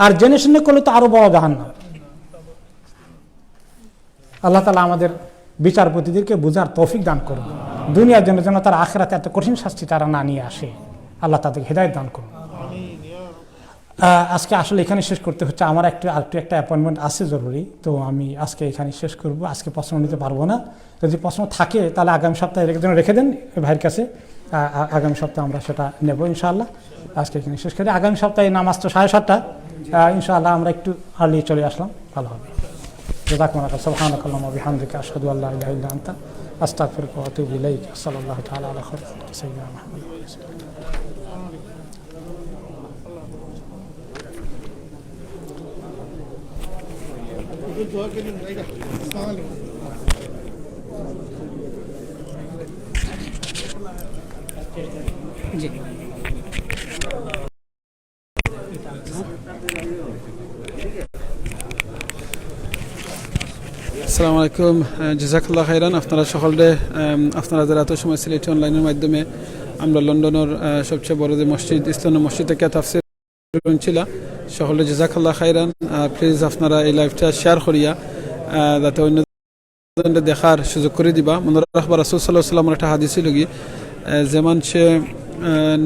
আর জেনে শুনে করলে তো আরো বড় জাহান্নাম। আল্লাহ তাআলা আমাদের বিচারপতিদেরকে বুঝার তৌফিক দান করুন, দুনিয়ার জন্য যেন তার আখিরাতে এত কঠিন শাস্তি তারা না নিয়ে আসে। আল্লাহ তাদেরকে হেদায়েত দান করুন। আজকে আসলে এখানে শেষ করতে হচ্ছে, আমার আরেকটু একটা অ্যাপয়েন্টমেন্ট আছে জরুরি, তো আমি আজকে এখানে শেষ করব। আজকে প্রশ্ন নিতে পারবো না, যদি প্রশ্ন থাকে তাহলে আগামী সপ্তাহে রেখে দেন ভাইয়ের কাছে, আগামী সপ্তাহে আমরা সেটা নেব ইনশাআল্লাহ। আজকে এখানে শেষ করি। আগামী সপ্তাহে নামাজ তো 7:30, ইনশাআল্লাহ আমরা একটু আর্লি চলে আসলাম, ভালো হবে। জাযাকুমুল্লাহু সুবহানাকাল্লাহুম্মা ওয়া বিহামদিকা আশহাদু আল্লা ইলাহা ইল্লা আনতা আস্তাগফিরুকা ওয়া আতুবু ইলাইক। সাল্লাল্লাহু তাআলা আলা খায়রি সাইয়্যিদিনা মুহাম্মাদ। জি। আসসালামু আলাইকুম, জাযাকাল্লাহ খাইরান। আপনারা সকলে আপনারা যারা এত সময় সিলেটি অনলাইনের মাধ্যমে আমরা লন্ডনের সবচেয়ে বড় যে মসজিদ ইসলামের মসজিদ থেকে তাফসীর ছিল, সকলে জাযাকাল্লাহ খাইরান। প্লিজ আপনারা এই লাইভটা শেয়ার করিয়া যাতে অন্য দেখার সুযোগ করে দিবা। মনে রাখবা রাসূল সাল্লাল্লাহু আলাইহি ওয়াসাল্লামের একটা হাদিস ছিল কি, যেমন সে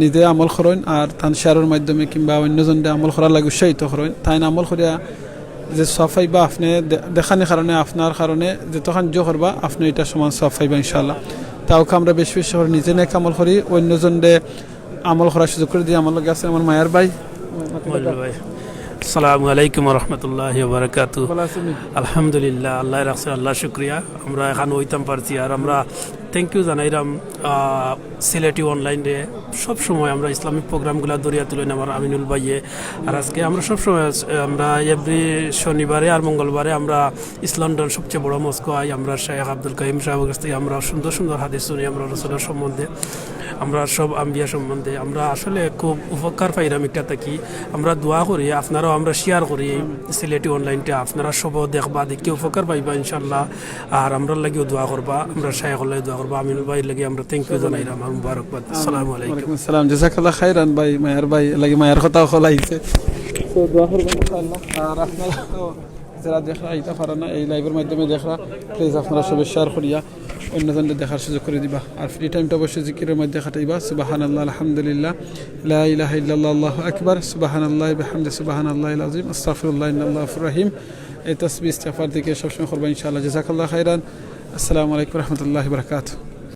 নিজে আমল করেন আর তান শেয়ারের মাধ্যমে কিংবা অন্যজনকে আমল করার লাগে উৎসাহিত করেন, তাই আমল করিয়া যে সফাই বা আপনি দেখানোর কারণে আপনার কারণে যতক্ষণ জো করবা আপনি এটা সমান সফাই বা ইনশাআল্লাহ। তাওকে আমরা বেশি বেশি করে নিজে নেক আমল করি, অন্যজনকে আমল করার সুযোগ করে দিই। আমার লগে আছে আমার মায়ের ভাই। আসসালামু আলাইকুম রহমতুল্লাহি ওয়া বারাকাতুহু। আলহামদুলিল্লাহ, আল্লাহ রাখছে, আল্লাহ শুক্রিয়া। আমরা এখন হইতাম পারছি আর আমরা থ্যাংক ইউ জানাইলাম সিলেটি অনলাইনে। সবসময় আমরা ইসলামিক প্রোগ্রামগুলো দরিয়া তুলেন আমার আমিনুল ভাইয়ে। আর আজকে আমরা সবসময় আমরা এভরি শনিবারে আর মঙ্গলবারে আমরা ইস্ট লন্ডন সবচেয়ে বড় মস্কো আই। আমরা শেখ আব্দুল কাইম সাহেবের কাছ থেকে আমরা সুন্দর সুন্দর হাদিস শুনি, আমরা রসুলের সম্বন্ধে, আমরা সব আম্বিয়া সম্বন্ধে আমরা আসলে খুব উপকার পাইলাম। একটা থাকি আমরা দোয়া করি, আপনারাও আমরা শেয়ার করি সিলেটি অনলাইনটা, আপনারা সব দেখবা, দেখে উপকার পাইবা ইনশাল্লাহ। আর আমরা লাগিও দোয়া করবা, আমরা শায়েখ লাগে দোয়া করবা, আমিনুল ভাই লাগে আমরা থ্যাংক ইউ জানাইলাম আর মুবারকবাদ। আসসালামু আলাইকুম। আসসালাম, জাযাকাল্লাহ খাইরান ভাই। মায়ের ভাই লাগে মায়ের কথা খোলাইছে, তো দোয়া করবেন ইনশাআল্লাহ। আর আপনারা যারা দেখা এটা পারে না এই লাইভের মাধ্যমে দেখা, প্লিজ আপনারা সবাই শেয়ার করিয়া অন্যজনদের দেখার সুযোগ করে দিবা। আর ফ্রি টাইমটা অবশ্যই জিকিরের মধ্যে কাটাইবা। সুবহানাল্লাহ, আলহামদুলিল্লাহ, লা ইলাহা ইল্লাল্লাহ, আল্লাহু আকবার, সুবহানাল্লাহি বিহামদি, সুবহানাল্লাহিল আযীম, আস্তাগফিরুল্লাহ, ইন্নাল্লাহু গফুরুর রহিম। এই তাসবিহ ইস্তিগফার থেকে সবসময় করবা ইনশাআল্লাহ। জাযাকাল্লাহ খাইরান। আসসালামু আলাইকুম ওয়া রাহমাতুল্লাহি ওয়া বারাকাতুহু।